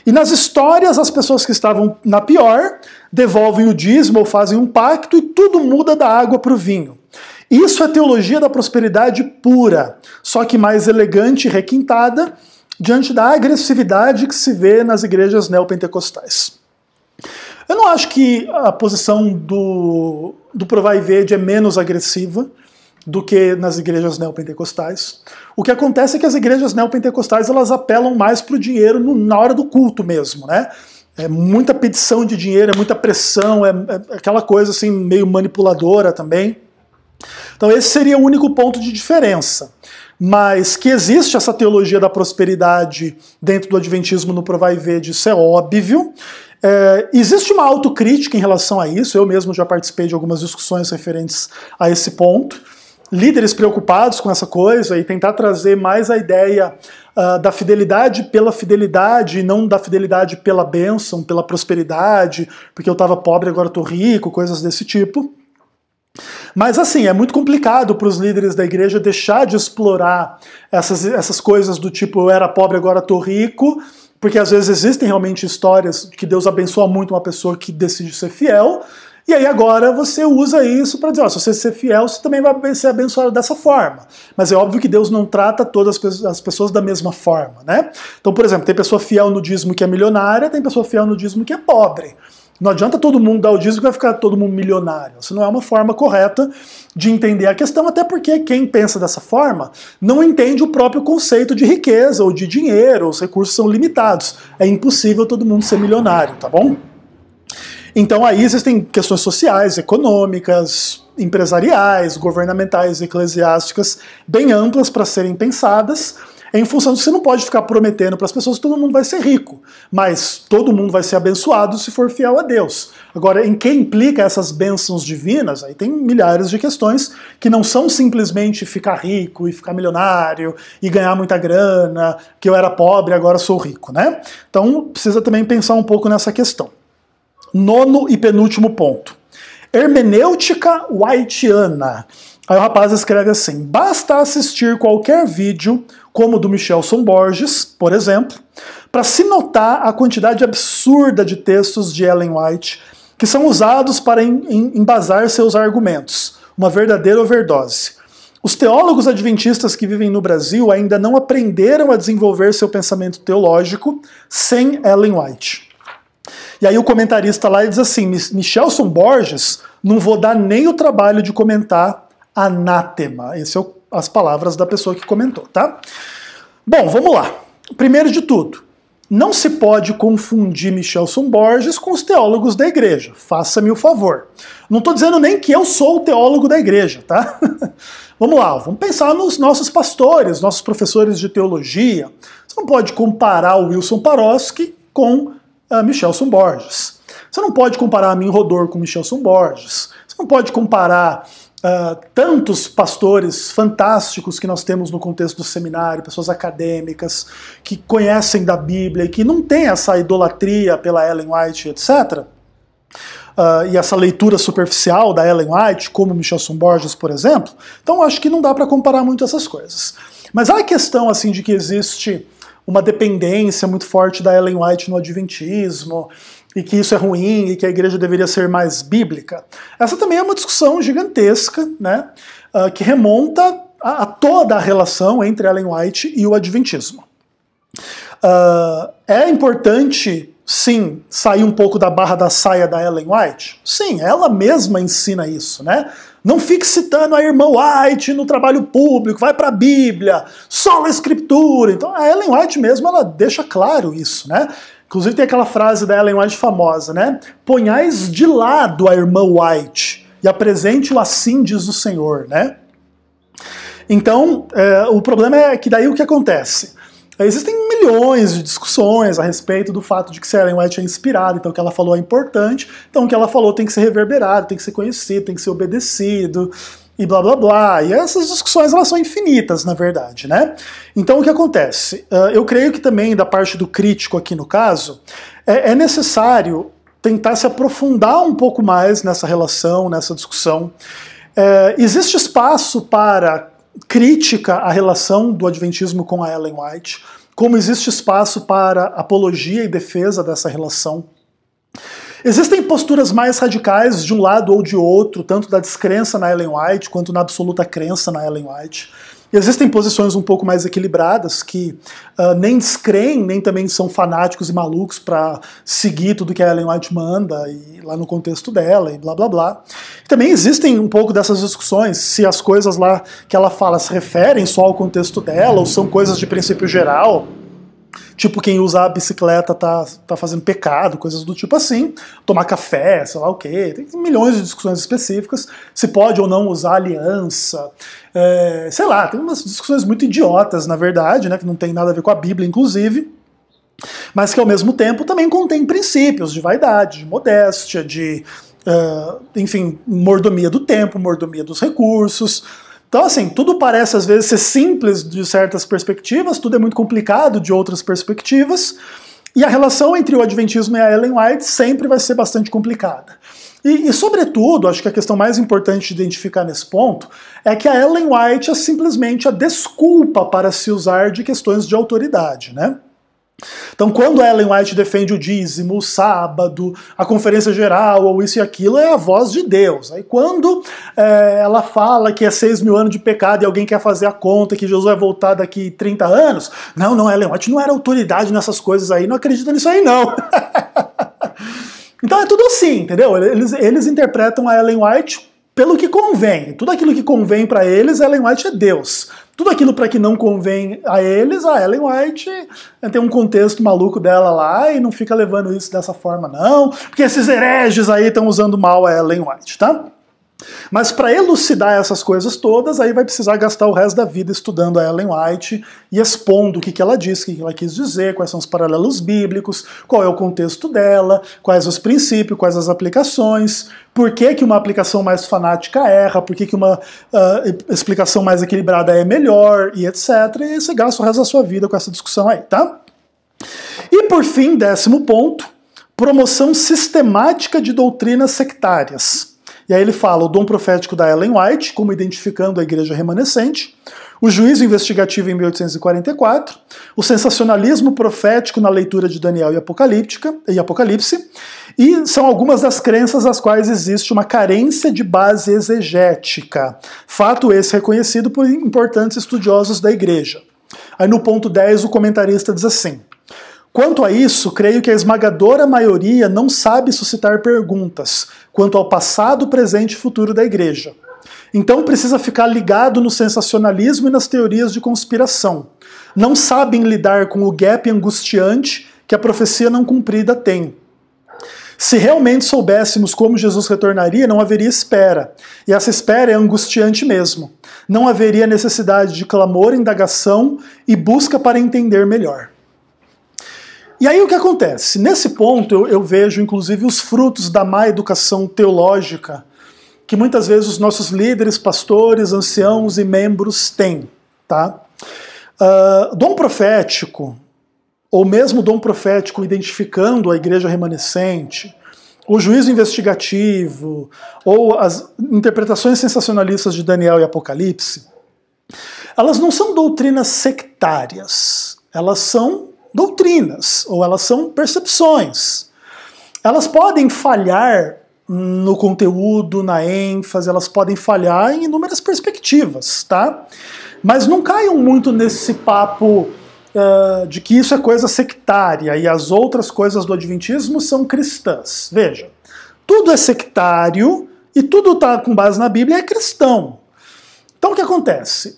e nas histórias as pessoas que estavam na pior devolvem o dízimo ou fazem um pacto e tudo muda da água para o vinho. Isso é teologia da prosperidade pura, só que mais elegante e requintada diante da agressividade que se vê nas igrejas neopentecostais. Eu não acho que a posição do Provai Vede é menos agressiva do que nas igrejas neopentecostais. O que acontece é que as igrejas neopentecostais elas apelam mais para o dinheiro na hora do culto mesmo, né? É muita petição de dinheiro, é muita pressão, é aquela coisa assim meio manipuladora também. Então esse seria o único ponto de diferença. Mas que existe essa teologia da prosperidade dentro do adventismo no Provai Vede, isso é óbvio. Existe uma autocrítica em relação a isso, eu mesmo já participei de algumas discussões referentes a esse ponto. Líderes preocupados com essa coisa e tentar trazer mais a ideia da fidelidade pela fidelidade e não da fidelidade pela bênção, pela prosperidade, porque eu estava pobre agora estou rico, coisas desse tipo. Mas assim, é muito complicado para os líderes da igreja deixar de explorar essas coisas do tipo eu era pobre, agora estou rico, porque às vezes existem realmente histórias que Deus abençoa muito uma pessoa que decide ser fiel, e aí agora você usa isso para dizer, ó, se você ser fiel, você também vai ser abençoado dessa forma. Mas é óbvio que Deus não trata todas as pessoas da mesma forma, né? Então, por exemplo, tem pessoa fiel no dízimo que é milionária, tem pessoa fiel no dízimo que é pobre. Não adianta todo mundo dar o dízimo que vai ficar todo mundo milionário. Isso não é uma forma correta de entender a questão, até porque quem pensa dessa forma não entende o próprio conceito de riqueza ou de dinheiro, os recursos são limitados. É impossível todo mundo ser milionário, tá bom? Então aí existem questões sociais, econômicas, empresariais, governamentais, eclesiásticas, bem amplas para serem pensadas, em função de que você não pode ficar prometendo para as pessoas que todo mundo vai ser rico, mas todo mundo vai ser abençoado se for fiel a Deus. Agora, em que implica essas bênçãos divinas, aí tem milhares de questões que não são simplesmente ficar rico e ficar milionário e ganhar muita grana, que eu era pobre e agora sou rico, né? Então precisa também pensar um pouco nessa questão. Nono e penúltimo ponto. Hermenêutica whiteana. Aí o rapaz escreve assim: basta assistir qualquer vídeo, como o do Michelson Borges, por exemplo, para se notar a quantidade absurda de textos de Ellen White que são usados para embasar seus argumentos. Uma verdadeira overdose. Os teólogos adventistas que vivem no Brasil ainda não aprenderam a desenvolver seu pensamento teológico sem Ellen White. E aí o comentarista lá diz assim, Michelson Borges, não vou dar nem o trabalho de comentar anátema. Essas são as palavras da pessoa que comentou, tá? Bom, vamos lá. Primeiro de tudo, não se pode confundir Michelson Borges com os teólogos da igreja. Faça-me o favor. Não estou dizendo nem que eu sou o teólogo da igreja, tá? Vamos lá, vamos pensar nos nossos pastores, nossos professores de teologia. Você não pode comparar o Wilson Paroski com Michelson Borges. Você não pode comparar a Min Rodor com Michelson Borges. Você não pode comparar tantos pastores fantásticos que nós temos no contexto do seminário, pessoas acadêmicas, que conhecem da Bíblia e que não têm essa idolatria pela Ellen White, etc., e essa leitura superficial da Ellen White, como Michelson Borges, por exemplo. Então acho que não dá para comparar muito essas coisas. Mas há a questão assim de que existe uma dependência muito forte da Ellen White no adventismo, e que isso é ruim, e que a igreja deveria ser mais bíblica. Essa também é uma discussão gigantesca, né, que remonta a toda a relação entre Ellen White e o adventismo. É importante, sim, sair um pouco da barra da saia da Ellen White? Sim, ela mesma ensina isso, né? Não fique citando a irmã White no trabalho público, vai para a Bíblia, sola a Escritura. Então a Ellen White mesmo, ela deixa claro isso, né? Inclusive tem aquela frase da Ellen White famosa, né? Ponhais de lado a irmã White e apresente-o assim diz o Senhor, né? Então, o problema é que daí o que acontece? Existem milhões de discussões a respeito do fato de que se Ellen White é inspirada, então o que ela falou é importante, então o que ela falou tem que ser reverberado, tem que ser conhecido, tem que ser obedecido, e blá blá blá. E essas discussões elas são infinitas, na verdade, né? Então o que acontece? Eu creio que também da parte do crítico aqui no caso, é necessário tentar se aprofundar um pouco mais nessa relação, nessa discussão. Existe espaço para crítica à relação do adventismo com a Ellen White, como existe espaço para apologia e defesa dessa relação. Existem posturas mais radicais de um lado ou de outro, tanto da descrença na Ellen White quanto na absoluta crença na Ellen White. E existem posições um pouco mais equilibradas que nem descreem, nem também são fanáticos e malucos para seguir tudo que a Ellen White manda, e lá no contexto dela, e blá blá blá. E também existem um pouco dessas discussões, se as coisas lá que ela fala se referem só ao contexto dela, ou são coisas de princípio geral, tipo quem usa a bicicleta tá fazendo pecado, coisas do tipo assim, tomar café, sei lá o quê, tem milhões de discussões específicas, se pode ou não usar aliança, sei lá, tem umas discussões muito idiotas, na verdade, né, que não tem nada a ver com a Bíblia, inclusive, mas que ao mesmo tempo também contém princípios de vaidade, de modéstia, de, enfim, mordomia do tempo, mordomia dos recursos. Então, assim, tudo parece às vezes ser simples de certas perspectivas, tudo é muito complicado de outras perspectivas, e a relação entre o adventismo e a Ellen White sempre vai ser bastante complicada. E sobretudo, acho que a questão mais importante de identificar nesse ponto é que a Ellen White é simplesmente a desculpa para se usar de questões de autoridade, né? Então, quando a Ellen White defende o dízimo, o sábado, a conferência geral, ou isso e aquilo, é a voz de Deus. Aí quando ela fala que é 6.000 anos de pecado e alguém quer fazer a conta que Jesus vai voltar daqui 30 anos, não, a Ellen White não era autoridade nessas coisas aí, não acredita nisso aí não. Então é tudo assim, entendeu? Eles interpretam a Ellen White pelo que convém. Tudo aquilo que convém para eles, a Ellen White é Deus. Tudo aquilo para que não convém a eles, a Ellen White tem um contexto maluco dela lá e não fica levando isso dessa forma não, porque esses hereges aí estão usando mal a Ellen White, tá? Mas para elucidar essas coisas todas, aí vai precisar gastar o resto da vida estudando a Ellen White e expondo o que ela disse, o que ela quis dizer, quais são os paralelos bíblicos, qual é o contexto dela, quais os princípios, quais as aplicações, por que uma aplicação mais fanática erra, por que uma explicação mais equilibrada é melhor, e etc. E você gasta o resto da sua vida com essa discussão aí, tá? E por fim, 10º ponto, promoção sistemática de doutrinas sectárias. E aí ele fala o dom profético da Ellen White, como identificando a igreja remanescente, o juízo investigativo em 1844, o sensacionalismo profético na leitura de Daniel e Apocalipse, e são algumas das crenças às quais existe uma carência de base exegética, fato esse reconhecido por importantes estudiosos da igreja. Aí no ponto 10 o comentarista diz assim: quanto a isso, creio que a esmagadora maioria não sabe suscitar perguntas quanto ao passado, presente e futuro da igreja. Então precisa ficar ligado no sensacionalismo e nas teorias de conspiração. Não sabem lidar com o gap angustiante que a profecia não cumprida tem. Se realmente soubéssemos como Jesus retornaria, não haveria espera. E essa espera é angustiante mesmo. Não haveria necessidade de clamor, indagação e busca para entender melhor. E aí o que acontece? Nesse ponto eu vejo inclusive os frutos da má educação teológica que muitas vezes os nossos líderes, pastores, anciãos e membros têm. Tá? Dom profético, ou mesmo dom profético identificando a igreja remanescente, o juízo investigativo, ou as interpretações sensacionalistas de Daniel e Apocalipse, Elas não são doutrinas sectárias, elas são doutrinas, ou elas são percepções. Elas podem falhar no conteúdo, na ênfase, elas podem falhar em inúmeras perspectivas, tá? Mas não caiam muito nesse papo de que isso é coisa sectária e as outras coisas do Adventismo são cristãs. Veja, tudo é sectário e tudo está com base na Bíblia e é cristão. Então o que acontece?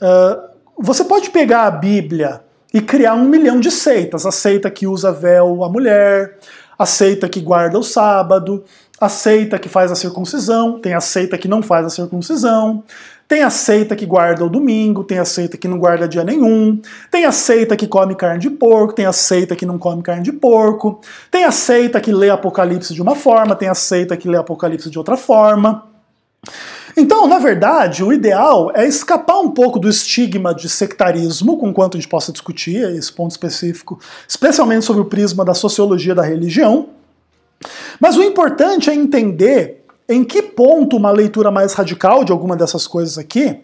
Você pode pegar a Bíblia e criar 1 milhão de seitas. A seita que usa véu a mulher, a seita que guarda o sábado, a seita que faz a circuncisão, tem a seita que não faz a circuncisão, tem a seita que guarda o domingo, tem a seita que não guarda dia nenhum, tem a seita que come carne de porco, tem a seita que não come carne de porco, tem a seita que lê Apocalipse de uma forma, tem a seita que lê Apocalipse de outra forma. Então, na verdade, o ideal é escapar um pouco do estigma de sectarismo, com quanto a gente possa discutir esse ponto específico, especialmente sobre o prisma da sociologia da religião. Mas o importante é entender em que ponto uma leitura mais radical de alguma dessas coisas aqui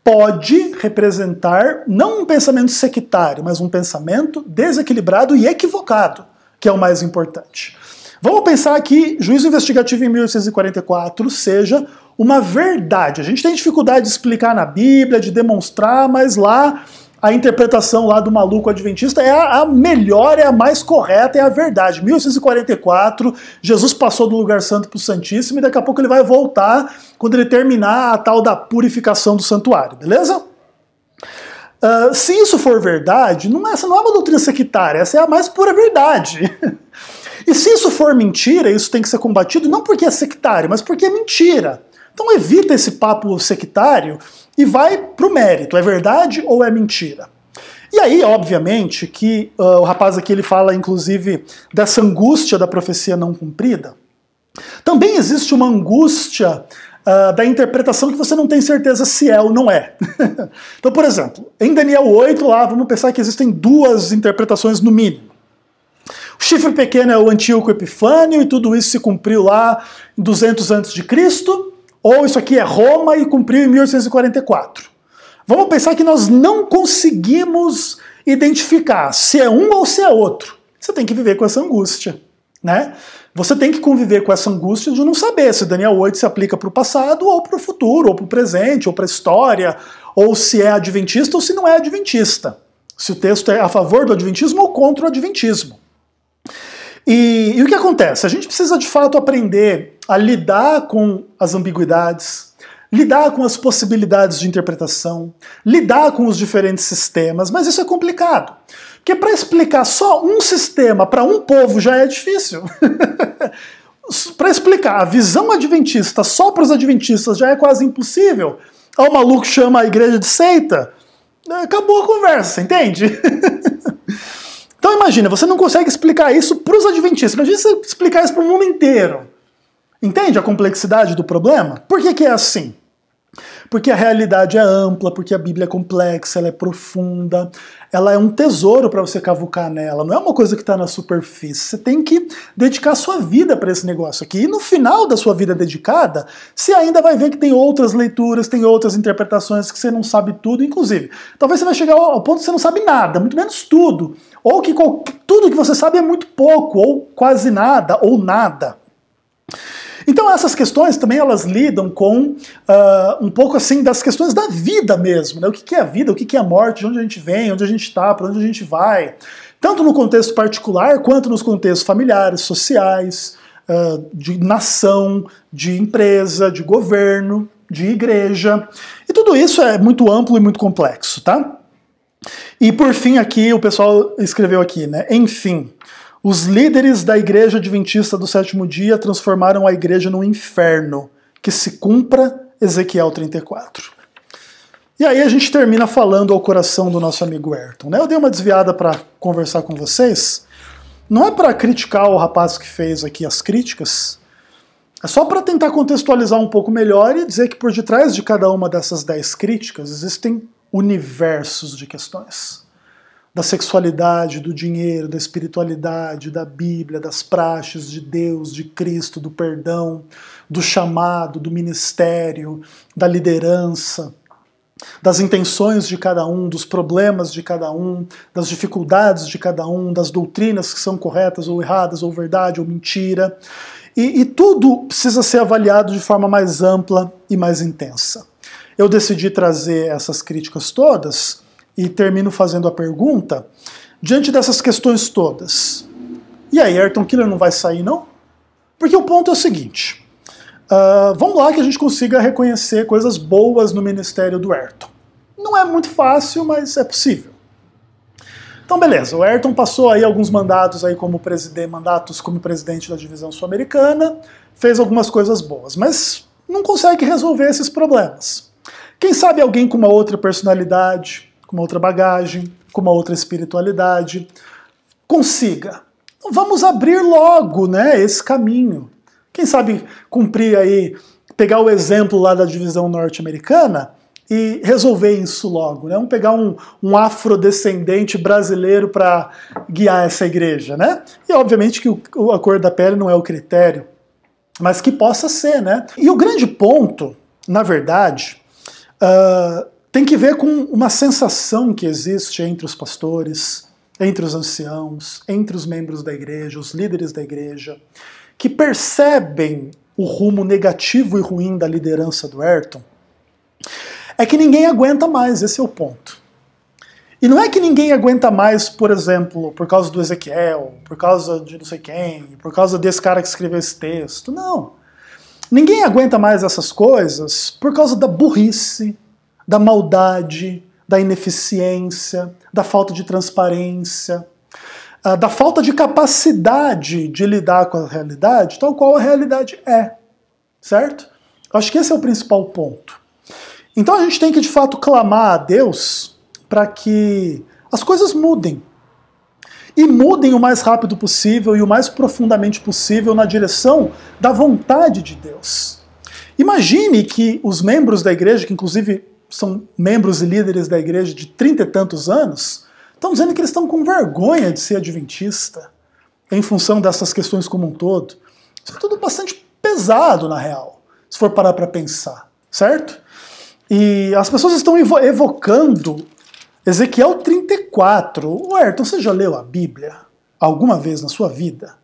pode representar não um pensamento sectário, mas um pensamento desequilibrado e equivocado, que é o mais importante. Vamos pensar que juízo investigativo em 1844 seja uma verdade. A gente tem dificuldade de explicar na Bíblia, de demonstrar, mas lá a interpretação lá do maluco adventista é a melhor, é a mais correta, é a verdade. 1844, Jesus passou do lugar santo para o Santíssimo e daqui a pouco ele vai voltar quando ele terminar a tal da purificação do santuário, beleza? Se isso for verdade, essa não é uma doutrina sectária, essa é a mais pura verdade. E se isso for mentira, isso tem que ser combatido não porque é sectário, mas porque é mentira. Então evita esse papo sectário e vai pro mérito, é verdade ou é mentira? E aí, obviamente, que o rapaz aqui ele fala, inclusive, dessa angústia da profecia não cumprida. Também existe uma angústia da interpretação que você não tem certeza se é ou não é. Então, por exemplo, em Daniel 8, lá, vamos pensar que existem 2 interpretações no mínimo. O chifre pequeno é o Antíoco Epifânio e tudo isso se cumpriu lá em 200 a.C., ou isso aqui é Roma e cumpriu em 1844. Vamos pensar que nós não conseguimos identificar se é um ou se é outro. Você tem que viver com essa angústia, né? Você tem que conviver com essa angústia de não saber se Daniel 8 se aplica para o passado ou para o futuro, ou para o presente, ou para a história, ou se é adventista ou se não é adventista. Se o texto é a favor do adventismo ou contra o adventismo. E o que acontece? A gente precisa de fato aprender a lidar com as ambiguidades, lidar com as possibilidades de interpretação, lidar com os diferentes sistemas, mas isso é complicado. Porque para explicar só um sistema para um povo já é difícil. Para explicar a visão adventista só para os adventistas já é quase impossível. O maluco chama a igreja de seita, acabou a conversa, entende? Então imagina, você não consegue explicar isso para os adventistas, imagina você explicar isso para o mundo inteiro. Entende a complexidade do problema? Por que é assim? Porque a realidade é ampla, porque a Bíblia é complexa, ela é profunda, ela é um tesouro para você cavucar nela, não é uma coisa que está na superfície. Você tem que dedicar sua vida para esse negócio aqui. E no final da sua vida dedicada, você ainda vai ver que tem outras leituras, tem outras interpretações que você não sabe tudo, inclusive. Talvez você vai chegar ao ponto que você não sabe nada, muito menos tudo. Ou que tudo que você sabe é muito pouco, ou quase nada, ou nada. Então essas questões também elas lidam com um pouco assim das questões da vida mesmo, né? O que é a vida, o que é a morte, de onde a gente vem, onde a gente está, para onde a gente vai, tanto no contexto particular quanto nos contextos familiares, sociais, de nação, de empresa, de governo, de igreja, e tudo isso é muito amplo e muito complexo, tá? E por fim aqui, o pessoal escreveu aqui, né? Enfim, os líderes da igreja adventista do sétimo dia transformaram a igreja num inferno, que se cumpra Ezequiel 34. E aí a gente termina falando ao coração do nosso amigo Ayrton, né? Eu dei uma desviada para conversar com vocês, não é para criticar o rapaz que fez aqui as críticas, é só para tentar contextualizar um pouco melhor e dizer que por detrás de cada uma dessas 10 críticas existem universos de questões. Da sexualidade, do dinheiro, da espiritualidade, da Bíblia, das praxes de Deus, de Cristo, do perdão, do chamado, do ministério, da liderança, das intenções de cada um, dos problemas de cada um, das dificuldades de cada um, das doutrinas que são corretas ou erradas, ou verdade ou mentira. E tudo precisa ser avaliado de forma mais ampla e mais intensa. Eu decidi trazer essas críticas todas e termino fazendo a pergunta, diante dessas questões todas. E aí, Ayrton Killer não vai sair, não? Porque o ponto é o seguinte. Vamos lá que a gente consiga reconhecer coisas boas no ministério do Ayrton. Não é muito fácil, mas é possível. Então beleza, o Ayrton passou aí alguns mandatos aí como presidente da divisão sul-americana, fez algumas coisas boas, mas não consegue resolver esses problemas. Quem sabe alguém com uma outra personalidade, com uma outra bagagem, com uma outra espiritualidade, consiga. Então vamos abrir logo, né, esse caminho. Quem sabe cumprir aí, pegar o exemplo lá da divisão norte-americana e resolver isso logo, né? Vamos pegar um afrodescendente brasileiro para guiar essa igreja, né? E obviamente que a cor da pele não é o critério, mas que possa ser, né? E o grande ponto, na verdade, tem que ver com uma sensação que existe entre os pastores, entre os anciãos, entre os membros da igreja, os líderes da igreja, que percebem o rumo negativo e ruim da liderança do Ayrton, é que ninguém aguenta mais, esse é o ponto. E não é que ninguém aguenta mais, por exemplo, por causa do Ezequiel, por causa de não sei quem, por causa desse cara que escreveu esse texto, não. Ninguém aguenta mais essas coisas por causa da burrice, da maldade, da ineficiência, da falta de transparência, da falta de capacidade de lidar com a realidade, tal qual a realidade é, certo? Acho que esse é o principal ponto. Então a gente tem que, de fato, clamar a Deus para que as coisas mudem. E mudem o mais rápido possível e o mais profundamente possível na direção da vontade de Deus. Imagine que os membros da igreja, que inclusive são membros e líderes da igreja de 30 e tantos anos, estão dizendo que eles estão com vergonha de ser adventista, em função dessas questões como um todo. Isso é tudo bastante pesado, na real, se for parar para pensar, certo? E as pessoas estão evocando Ezequiel 34. O Ayrton, você já leu a Bíblia alguma vez na sua vida?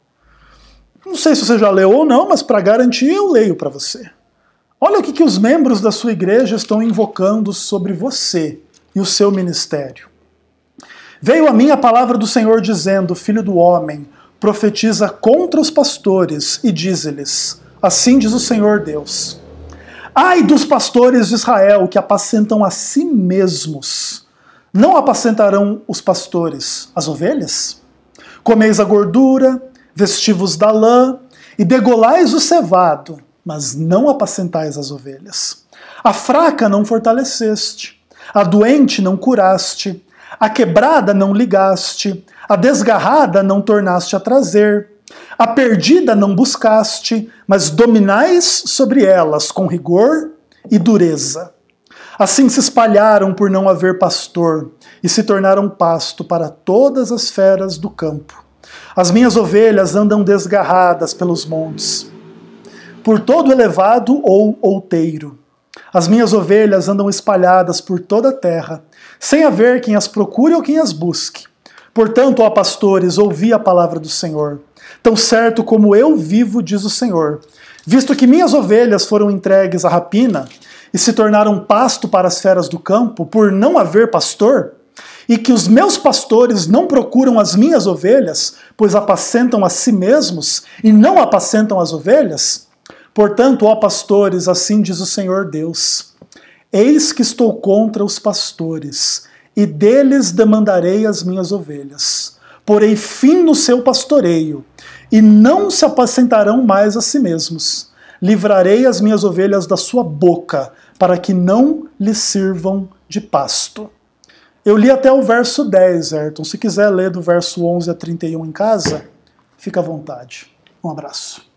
Não sei se você já leu ou não, mas para garantir eu leio para você. Olha o que os membros da sua igreja estão invocando sobre você e o seu ministério. Veio a mim a palavra do Senhor dizendo, filho do homem, profetiza contra os pastores e dize-lhes, assim diz o Senhor Deus. Ai dos pastores de Israel que apacentam a si mesmos. Não apacentarão os pastores as ovelhas? Comeis a gordura, vestivos da lã, e degolais o cevado, mas não apacentais as ovelhas. A fraca não fortaleceste, a doente não curaste, a quebrada não ligaste, a desgarrada não tornaste a trazer, a perdida não buscaste, mas dominais sobre elas com rigor e dureza. Assim se espalharam por não haver pastor, e se tornaram pasto para todas as feras do campo. As minhas ovelhas andam desgarradas pelos montes, por todo elevado ou outeiro. As minhas ovelhas andam espalhadas por toda a terra, sem haver quem as procure ou quem as busque. Portanto, ó pastores, ouvi a palavra do Senhor. Tão certo como eu vivo, diz o Senhor, visto que minhas ovelhas foram entregues à rapina e se tornaram pasto para as feras do campo, por não haver pastor, e que os meus pastores não procuram as minhas ovelhas, pois apacentam a si mesmos e não apacentam as ovelhas, portanto, ó pastores, assim diz o Senhor Deus, eis que estou contra os pastores, e deles demandarei as minhas ovelhas. Porei fim no seu pastoreio, e não se apacentarão mais a si mesmos. Livrarei as minhas ovelhas da sua boca, para que não lhes sirvam de pasto. Eu li até o verso 10, Ayrton. Se quiser ler do verso 11 a 31 em casa, fica à vontade. Um abraço.